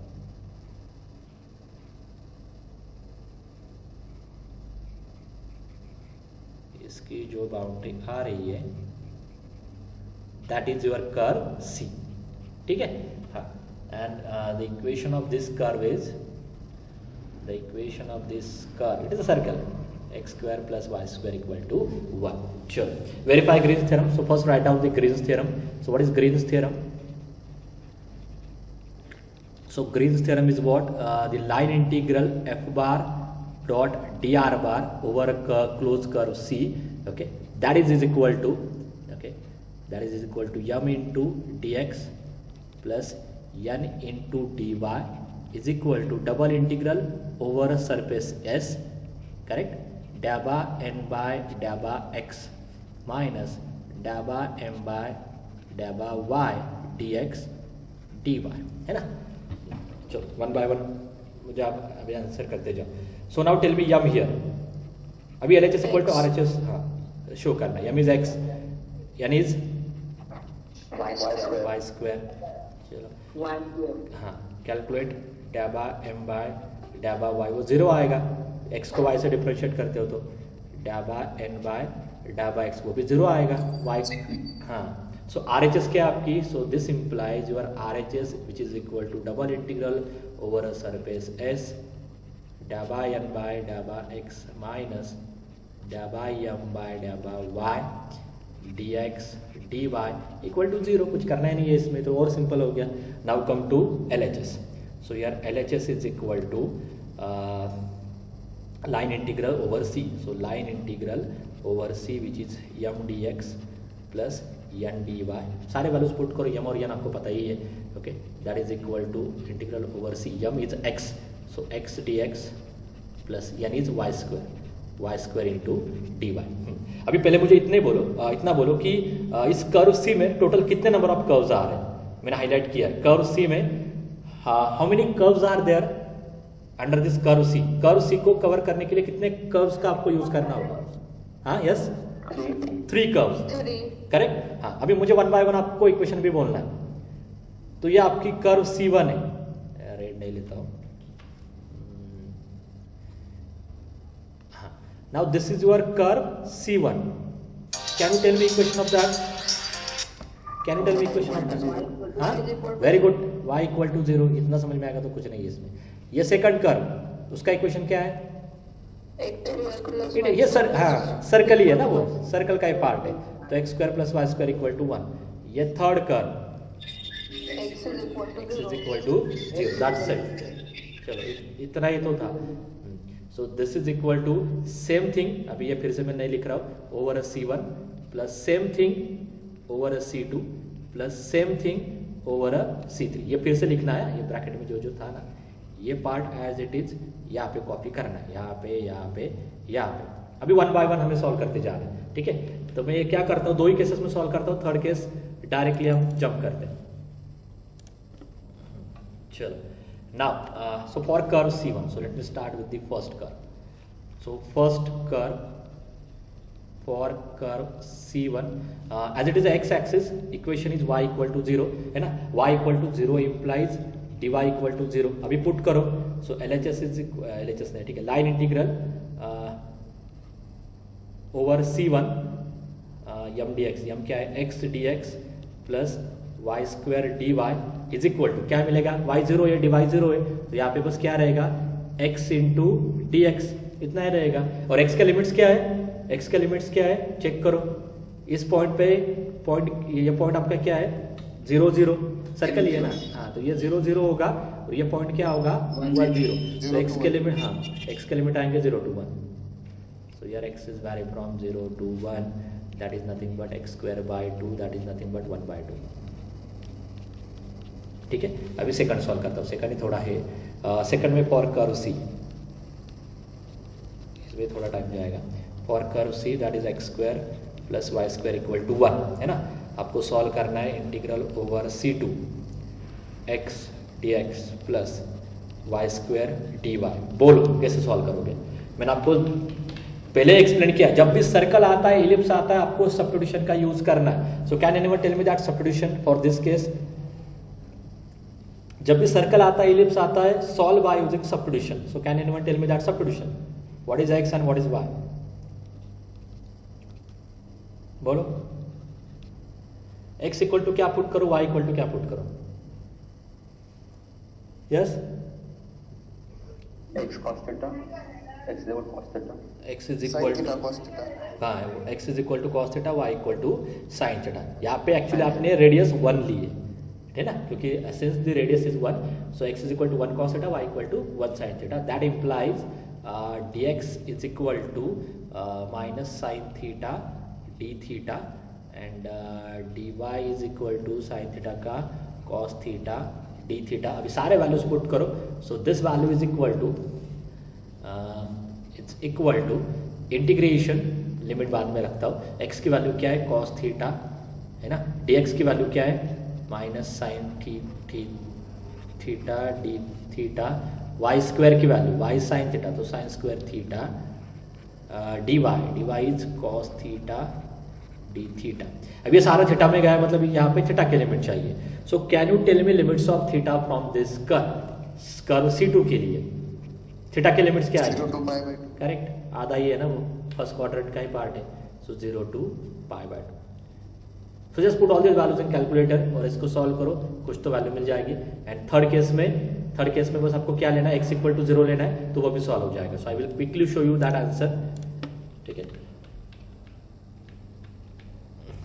इसकी जो बाउंड्री आ रही है that is your curve C, ठीक है। हाँ, and the equation of this curve is, the equation of this curve, it is a circle, x square plus y square equal to 1. चलो verify Green's theorem. So first write down the Green's theorem. So what is Green's theorem? So Green's theorem is what, the line integral f bar dot dr bar over a closed curve C, okay, that is equal to, okay, that is equal to m into dx plus n into dy is equal to double integral over a surface S, correct, dabba n by dabba x minus dabba m by dabba y dx dy, है ना। चलो one by one मुझे आप अभी answer करते जाओ। So now tell me M here, अभी LHS equal to RHS हाँ शो करना है। M is x, n is y square. चलो हाँ कैलकुलेट डैबा m बाय डैबा y, वो 0 आएगा, x को y से डिफरेंशिएट करते हो तो डैबा n बाय डैबा x वो भी 0 आएगा, y हाँ। सो RHS क्या आपकी, so this implies your RHS which is equal to double integral over a surface S dabba n by dabba x minus dabba m by dabba y dx dy equal to 0। कुछ करना ही नहीं है इसमें, तो और simple हो गया। Now come to LHS। So यार LHS is equal to line integral over C। So line integral over C which is m dx plus n d y, सारे वैल्यूज पुट करो, यम और एन आपको पता ही है, okay, that is equal to integral over C, m is x, so x d x plus n is y square into d y. अभी पहले मुझे इतना बोलो कि इस कर्व सी में टोटल कितने नंबर ऑफ कर्व्स आ रहे हैं, मैंने हाईलाइट किया है कर्व सी में, how many curves are there under this curve C, curve C को कवर करने के लिए कितने कर्व्स का आपको यूज करना होगा, हाँ यस 3 कर्व्स, करेक्ट। हाँ अभी मुझे 1 बाय 1 आपको इक्वेशन भी बोलना है, तो ये आपकी कर्व C1 है, रेड नहीं लेता हूं, हाँ now this is your curve C1, can you tell me equation of that, can you tell me equation of that, हाँ very good, y equal to 0, इतना समझ में आएगा तो कुछ नहीं है इसमें। ये सेकंड कर्व, उसका इक्वेशन क्या है, ये सर हाँ सर्कल ही है ना, वो सर्कल का ही पार्ट है, तो x square plus Y square equal to 1। ये third curve x is equal to 0, that's it, चलो इतना ही तो था। So this is equal to same thing, अभी ये फिर से मैं नहीं लिख रहा हूँ, over a C1 plus same thing over a C2 plus same thing over a C3, ये फिर से लिखना है, ये ब्रैकेट में जो था ना, ये पार्ट एज इट इज यहाँ पे कॉपी करना है, यहाँ पे यहाँ पे यहाँ पे। अभी 1 बाय 1 हमें सॉल्व करते जा रहे हैं, ठीक है। तो मैं ये क्या करता हूँ, 2 ही केसेस में सॉल्व करता हूँ, थर्ड केस डायरेक्टली हम जंप करते हैं। चलो now so for curve C1, so let me start with the first curve. So first curve for curve C1 as it is x axis, equation is y equal to 0 है ना, y equal to 0 implies dy equal to 0। अभी put करो, so LHS नहीं, ठीक है, line integral over C1 m dx, m क्या है x dx plus Y square d y is equal to क्या मिलेगा, y 0 है dy 0 है, तो यहाँ पे बस क्या रहेगा x इंटू डी एक्स, इतना ही रहेगा। और x का लिमिट्स क्या है, x का लिमिट्स क्या है चेक करो, इस पॉइंट पे ये पॉइंट आपका क्या है 0 0, सर्कल ही है ना, हाँ तो ये 0 0 होगा, और ये पॉइंट क्या होगा 1 0, तो x के लिमिट, हाँ x के लिमिट आएंगे 0 to 1, so here x is vary from 0 to 1, that is nothing but x square by 2, that is nothing but 1 by 2, ठीक है। अभी सेकंड सॉल्व करता हूँ, सेकंड ही थोड़ा है, सेकंड में फॉर कर्व C, इसमें थोड़ा टाइम जाएगा, for curve C that is x square plus Y square equal to 1 है ना, आपको सॉल्व करना है integral over C2 x dx plus Y square d y. बोलो कैसे सॉल्व करोगे, मैंने आपको पहले एक्सप्लेन किया, जब भी सर्कल आता है, इलिप्स आता है, आपको सब्स्टिट्यूशन का यूज करना है। So can anyone tell me that substitution for this case, जब भी सर्कल आता है, इलिप्स आता है, solve by using substitution. So can anyone tell me that substitution, what is x and what is y, बोलो। x equal to क्या put करो, y equal to क्या पुट करो, yes x cos theta, x is equal to cos theta, x is equal to हाँ x is equal to cos theta, y equal to sin theta. यहाँ पे actually आपने radius 1 लिए है ना, क्योंकि since the radius is 1, so x is equal to 1 cos theta, y equal to 1 sin theta, that implies dx is equal to minus sin theta d theta and dy is equal to sin theta का cos theta d theta. अभी सारे values put करो, so this value is equal to it's equal to integration, limit बाद में रखता हूँ, x की value क्या है cos थीटा है ना, dx की वैल्यू क्या है minus sin theta d theta, y square की वैल्यू y sin थीटा, तो sin square theta, dy is cos theta d theta. अब ये सारा थीटा में गया, मतलब यहाँ पे थीटा के लिमिट चाहिए। So can you tell me limits of theta from this curve C2 के लिए, थीटा के लिमिट्स क्या है, करेक्ट, आधा ही है ना, वो फर्स्ट क्वाड्रेंट का ही पार्ट है, so 0 to π/2। So just put all this values in calculator और इसको सॉल्व करो, कुछ तो वैल्यू मिल जाएगी। एंड थर्ड केस में बस आपको क्या लेना है, x इक्वल टू 0 लेना है, तो वो भी सॉल्व हो जाएगा। So I will quickly show you that answer, ठीक है।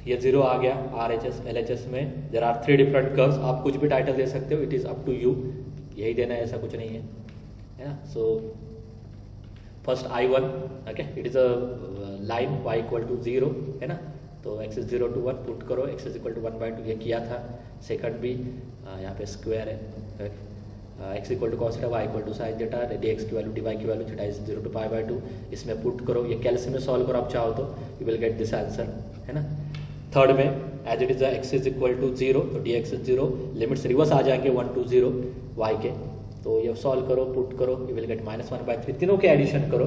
ये 0 आ गया, RHS LHS में देयर आर 3 डिफरेंट कर्व्स, आप कुछ भी टाइटल दे सकते हो, it is up to you, यही देना है, ऐसा कुछ नहीं है ना। So first I1, okay, it is a line y equal to 0 है ना, तो x इज 0 to 1 पुट करो, x इज इक्वल टू 1/2 ये किया था। सेकंड भी यहाँ पे स्क्वायर है, x equal to cos theta, y equal to sine theta, dx की वैल्यू dy की वैल्यू थीटा इज 0 to π/2, इसमें पुट करो, ये कैल्सी में सॉल्व करो आप चाहो तो, you will get this answer, है ना। थर्ड में as it is x is equal to 0 तो dx इज 0, लिमिट्स रिवर्स आ जाएंगे 1 to 0 y के, तो ये सॉल्व करो, पुट करो, यू विल गेट -1/3, तीनों के एडिशन करो,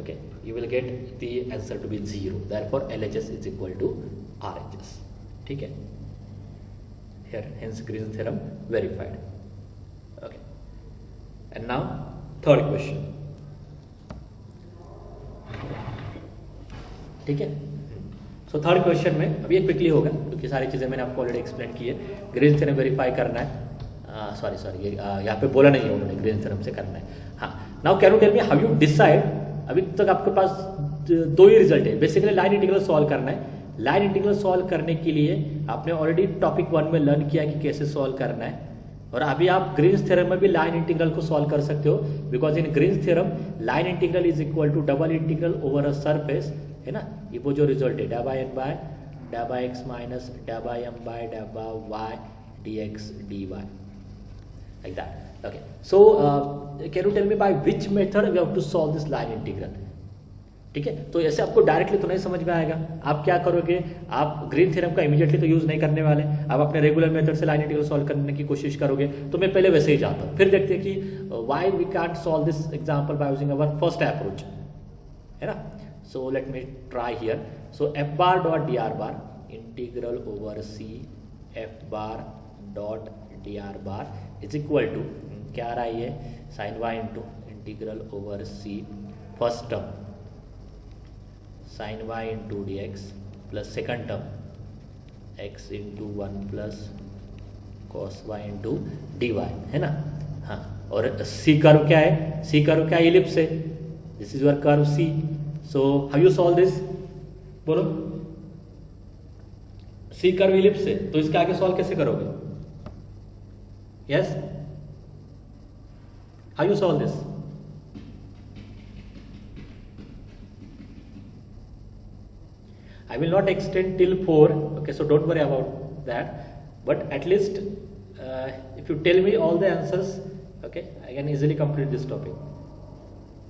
okay, you will get the answer to be 0, therefore LHS is equal to RHS, ठीक है। Here hence Green's theorem verified, okay. And now third question, ठीक है। सो थर्ड क्वेश्चन में अभी ये क्विकली होगा क्योंकि सारी चीज़ें मैंने आपको ऑलरेडी एक्सप्लेन की है। ग्रीन्स थ्योरम वेरीफाई करना है, सॉरी ये यहाँ पे बोला नहीं है उन्होंने, ग्रीन्स थ्योरम से करना है। हाँ, now can you tell me how you decide, अभी तक आपके पास दो ही रिजल्ट है, बेसिकली लाइन इंटीग्रल सॉल्व करना है। लाइन इंटीग्रल सॉल्व करने के लिए आपने ऑलरेडी टॉपिक 1 में लर्न किया कि कैसे सॉल्व करना है, और अभी आप ग्रीन्स थ्योरम में भी लाइन इंटीग्रल को सॉल्व कर सकते हो, because in Green's theorem line integral is equal to double integral over a surface, है ना। ये वो जो रिजल्ट है ∂n/∂x minus ∂m/∂y dx dy, like that, okay. So can you tell me by which method we have to solve this line integral, ठीक है। तो ऐसे आपको डायरेक्टली तो नहीं समझ में आएगा, आप क्या करोगे, आप ग्रीन थ्योरम का इमीडिएटली तो यूज नहीं करने वाले, आप अपने रेगुलर मेथड से लाइन इंटीग्रल सॉल्व करने की कोशिश करोगे। तो मैं पहले वैसे ही जाता हूँ, फिर देखते हैं कि why we can't solve this example by using our first approach, है ना। So let me try here. So f bar dot dr bar integral over c f bar dot dr bar is equal to क्या आ रहा है, ये sine y into integral over c first term sine y into dx plus second term x into 1 plus cos y into dy, है ना। हाँ, और c curve क्या है, c कर्व क्या है, इलिप्स है, this is your curve c। So how you solve this, बोलो। c कर्व इलिप्स है तो इसके आगे सॉल्व कैसे करोगे, yes, how you solve this, I will not extend till 4, okay, so don't worry about that, but at least if you tell me all the answers, okay, I can easily complete this topic.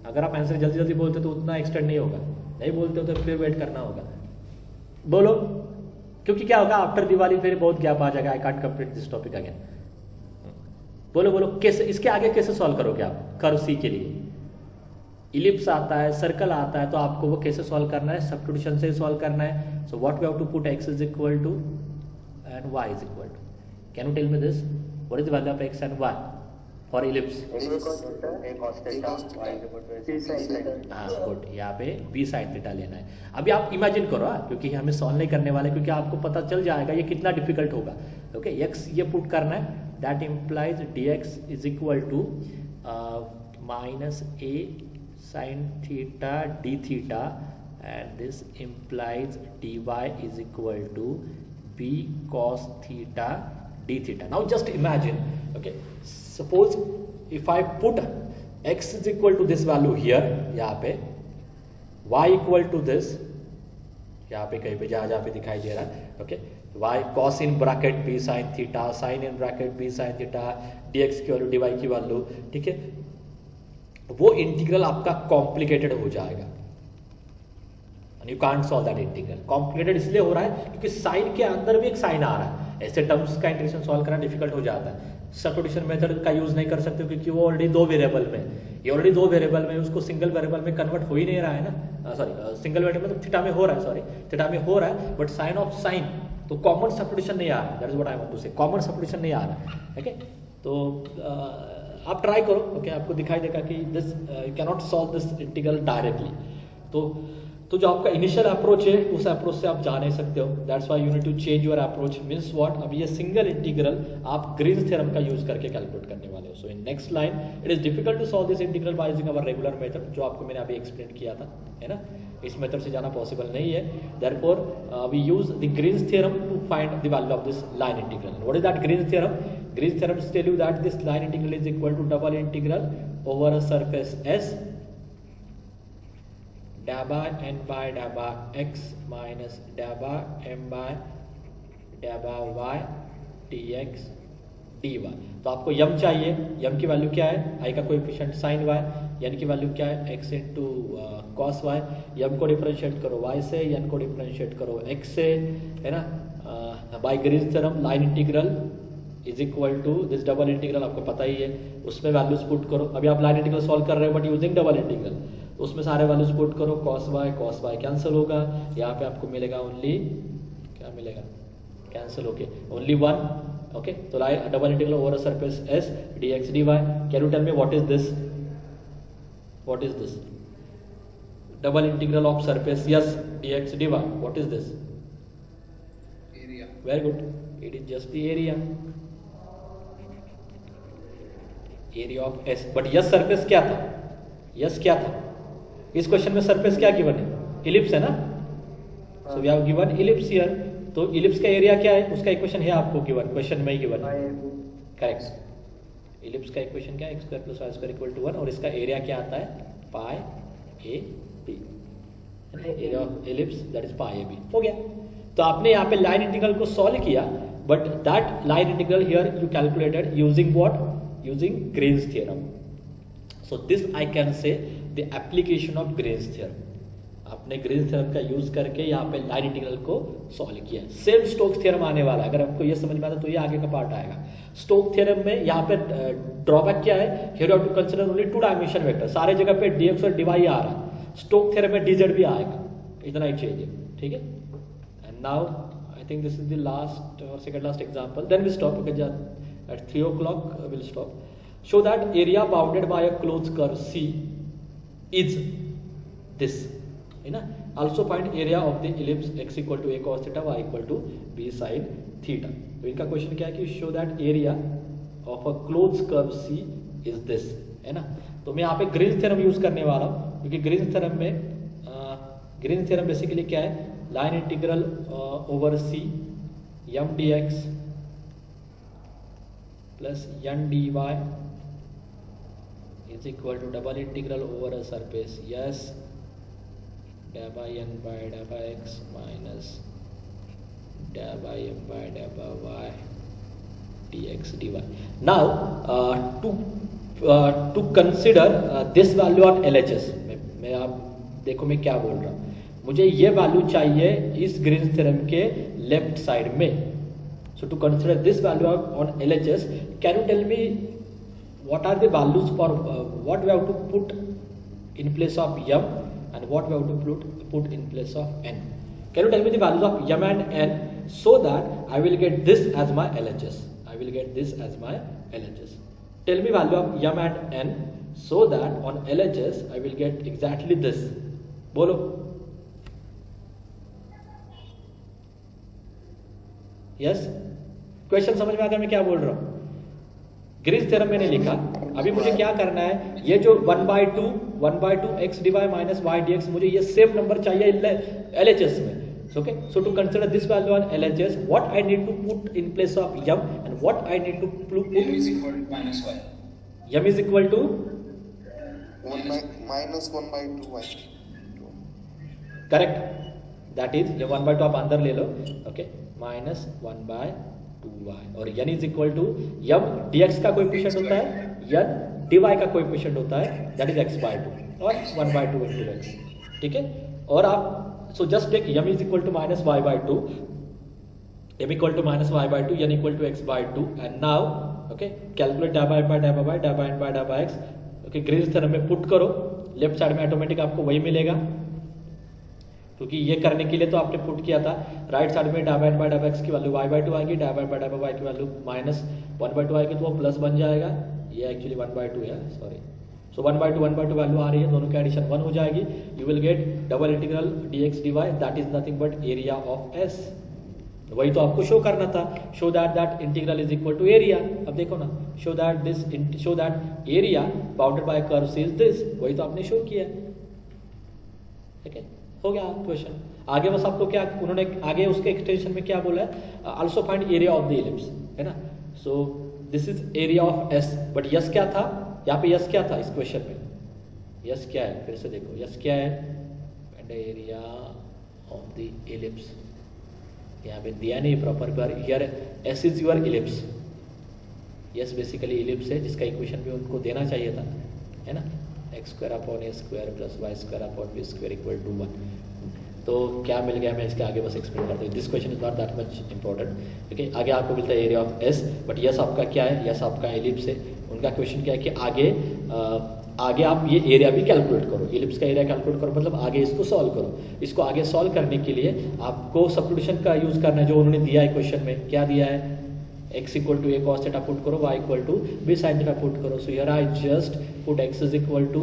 अगर आप answer जल्दी जल्दी बोलते तो उतना extend नहीं होगा, नहीं बोलते हो तो फिर वेट करना होगा, बोलो, क्योंकि क्या होगा आफ्टर दिवाली फिर बहुत गैप आ जाएगा, I can't complete this topic again. बोलो बोलो, कैसे इसके आगे कैसे सॉल्व करोगे आप, कर्व सी के लिए इलिप्स आता है, सर्कल आता है, तो आपको वो कैसे सॉल्व करना है, सब्स्टिट्यूशन से सॉल्व करना है। So what we have to put x is equal to and y is equal to, can you tell me this, what is the value of x and y for ellipse. हाँ good, यहाँ पे b sin theta लेना है। अभी आप imagine करो, क्योंकि हमें सॉल्व नहीं करने वाले, क्योंकि आपको पता चल जाएगा ये कितना डिफिकल्ट होगा, ओके। x ये पुट करना है, that implies dx is equal to minus a sin theta d theta, and this implies dy is equal to b cos theta d theta. Now just imagine, okay, suppose if I put x is equal to this value here, यहाँ पे y equal to this, यहाँ पे कहीं पे जहाँ पे दिखाई दे रहा है, okay, y cos in bracket b sin theta, sin in bracket b sin theta, dx की वैल्यू dy की वैल्यू, ठीक है। वो इंटीग्रल आपका कॉम्प्लिकेटेड हो जाएगा, you can't solve that integral. Complicated इसलिए हो रहा है क्योंकि साइन के अंदर भी एक साइन आ रहा है, ऐसे टर्म्स का इंटीग्रेशन सॉल्व करना डिफिकल्ट हो जाता है। सब्स्टिट्यूशन मेथड का यूज नहीं कर सकते क्योंकि वो ऑलरेडी दो वेरिएबल में, ये ऑलरेडी दो वेरिएबल में, उसको सिंगल वेरिएबल में कन्वर्ट हो ही नहीं रहा है ना, सॉरी सिंगल वेरिएबल मतलब थीटा में हो रहा है, सॉरी थीटा में हो रहा है, बट साइन ऑफ साइन तो कॉमन सब्स्टिट्यूशन नहीं आ रहा है, that is what I want to say, common substitution नहीं आ रहा है, ओके। तो आप ट्राई करो, ओके, आपको दिखाई देगा कि this you can not solve this integral directly. तो जो आपका इनिशियल अप्रोच है उस अप्रोच से आप जा नहीं सकते हो, that's why you need to change your approach. Means what, अब ये सिंगल इंटीग्रल आप ग्रीन्स थ्योरम का यूज करके कैलकुलेट करने वाले हो। So in next line it is difficult to solve this integral by using our regular method, जो आपको मैंने अभी एक्सप्लेन किया था, है ना। इस मेथड से जाना पॉसिबल नहीं है, therefore we use the Green's theorem to find the value of this line integral. What is that Green's theorem? Green's theorem tell you that this line integral is equal to double integral over a surface S डाबा n by डाबा x minus डाबा m by डाबा y dx dy। तो आपको यम चाहिए, यम की value क्या है, आई का कोएफिशिएंट साइन y, n की वैल्यू क्या है x इंटू कॉस y, यम को डिफरेंशिएट करो y से, n को डिफरेंशिएट करो x से, है ना। By Green's theorem line integral is equal to this double integral, आपको पता ही है, उसमें वैल्यूज पुट करो। अभी आप लाइन इंटीग्रल सॉल्व कर रहे हो बट यूजिंग डबल इंटीग्रल, तो उसमें सारे वैल्यूज पुट करो, cos y कैंसिल होगा, यहाँ पे आपको मिलेगा ओनली, क्या मिलेगा, कैंसिल होके ओनली 1। ओके, तो double integral over a surface S dx dy। Can you tell me what is this, what is this, double integral of surface S dx dy, what is this, area. Very good, it is just the area, area of S। But yes surface क्या था, yes क्या था, इस question में surface क्या given है, ellipse है ना। So we have given ellipse here, तो इलिप्स का एरिया क्या है, उसका इक्वेशन है आपको गिवन, क्वेश्चन में ही गिवन है, करेक्ट। इलिप्स का इक्वेशन क्या है, x square plus Y square equal to 1, और इसका एरिया क्या आता है, pi A B, area of ellipse that is pi A B. हो गया, तो आपने यहाँ पे लाइन इंटीग्रल को सॉल्व किया, but that line integral here you calculated using what, using Green's theorem. So this I can say the application of Green's theorem. आपने Green's theorem का यूज करके यहाँ पे लाइन इंटीग्रल को सॉल्व किया। Same Stokes theorem आने वाला है, अगर आपको ये समझ में आता तो ये आगे का पार्ट आएगा। स्टोक्स थ्योरम में यहाँ पे ड्रॉबैक क्या है, here you have to consider only 2 dimension vector, सारे जगह पे dx और dy आ रहा है, स्टोक्स थ्योरम में dz भी आएगा, इतना ही चेंज है, ठीक है। And now I think this is the last और second last example, then we stop at 3 o'clock we'll stop. Show that area bounded by a closed curve C is this, है ना। Also find area of the ellipse x equal to a cos theta y equal to b sin theta। तो इनका question क्या है कि show that area of a closed curve C is this, है ना। तो मैं यहाँ पे ग्रीन्स थ्योरम यूज करने वाला हूँ, क्योंकि ग्रीन्स थ्योरम में ग्रीन्स थ्योरम बेसिकली क्या है, line integral over C m dx plus n dy is equal to double integral over a surface S dabba n by dabba x minus dabba m by dabba y dx dy। Now to consider this value on LHS, मैं आप देखो मैं क्या बोल रहा हूँ, मुझे ये वैल्यू चाहिए इस ग्रीन्स थ्योरम के लेफ्ट साइड में। So to consider this value on LHS, can you tell me what are the values for what we have to put in place of m and what we have to put in place of n? Can you tell me the values of m and n so that I will get this as my LHS? I will get this as my LHS. Tell me value of m and n so that on LHS I will get exactly this. बोलो। Yes, question समझ में आ गया मैं क्या बोल रहा हूँ। Green's theorem मैंने लिखा, अभी मुझे क्या करना है, ये जो 1/2 x dy minus y dx, मुझे ये सेम नंबर चाहिए LHS में। Okay, so to consider this value on LHS, what I need to put in place of m and what I need to put m is equal to minus y, m is equal to minus 1/2y, correct, that is ये 1/2 आप अंदर ले लो, okay, minus 1/2y, और n is equal to m dx का coefficient होता है, n dy का coefficient होता है, दैट इज x/2 और 1/2 into x, ठीक है। और आप so just take m is equal to minus y/2, m equal to minus y/2, n equal to x/2, and now okay calculate dabba m by dabba y, dabba n by dabba x, okay Green's theorem में put करो, left side में automatic आपको वही मिलेगा, क्योंकि ये करने के लिए तो आपने पुट किया था। राइट साइड में dabba n by dabba x की वैल्यू y/2 आएगी, dabba n by dabba y की वैल्यू माइनस 1/2 आएगी, तो वो प्लस बन जाएगा, ये एक्चुअली 1/2 है, सॉरी। सो 1/2 वैल्यू आ रही है, दोनों की एडिशन 1 हो जाएगी, you will get double integral dx dy, that is nothing but area of S। वही तो आपको शो करना था, show that integral is equal to area. अब देखो ना, show that area bounded by curve C is this, वही तो आपने शो किया, ठीक है, हो गया क्वेश्चन। आगे बस आपको क्या उन्होंने आगे उसके एक्सटेंशन में क्या बोला है, also find area of the ellipse, है ना। So this is area of S, but yes क्या था यहाँ पे, यस क्या था इस क्वेश्चन में, यस क्या है, फिर से देखो यस क्या है, find the area of the ellipse. यहाँ पे दिया नहीं प्रॉपर, पर here S is your ellipse. Yes basically ellipse है, जिसका इक्वेशन भी उनको देना चाहिए था, है ना, x square upon a square plus Y square upon b square equal to 1। तो क्या मिल गया, मैं इसके आगे बस एक्सप्लेन करता हूँ। This question is not that much important. Okay, आगे आपको मिलता है area of S, but yes आपका क्या है, यस आपका इलिप्स है। उनका क्वेश्चन क्या है कि आगे आप ये एरिया भी कैलकुलेट करो, इलिप्स का एरिया कैलकुलेट करो, मतलब आगे इसको सॉल्व करो। इसको आगे सॉल्व करने के लिए आपको सब्स्टिट्यूशन का यूज करना है, जो उन्होंने दिया है क्वेश्चन में। क्या दिया है, x equal to A cos theta put करो, y equal to B sine theta put करो। So here I just put x is equal to,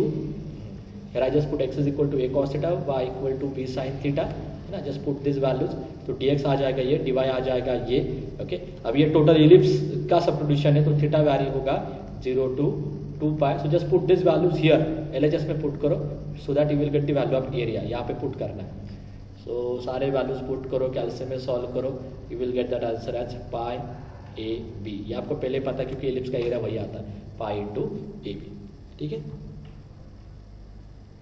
here I just put x is equal to A cos theta, y equal to B sine theta, है ना, just put this values. तो dx आ जाएगा ये, dy आ जाएगा ये। Okay, अब ये टोटल इलिप्स का सब्स्टिट्यूशन है, तो थीटा वैल्यू होगा 0 to 2 pi. So just put this values here, LHS में पुट करो, so that you will get the value of area. यहाँ पे पुट करना है। सो सारे वैल्यूज पुट करो, कैल्शियम में सॉल्व करो, you will get that answer as pi A b. ये आपको पहले पता है, क्योंकि एलिप्स का एरिया वही आता है, पाई इंटू ए बी। ठीक है।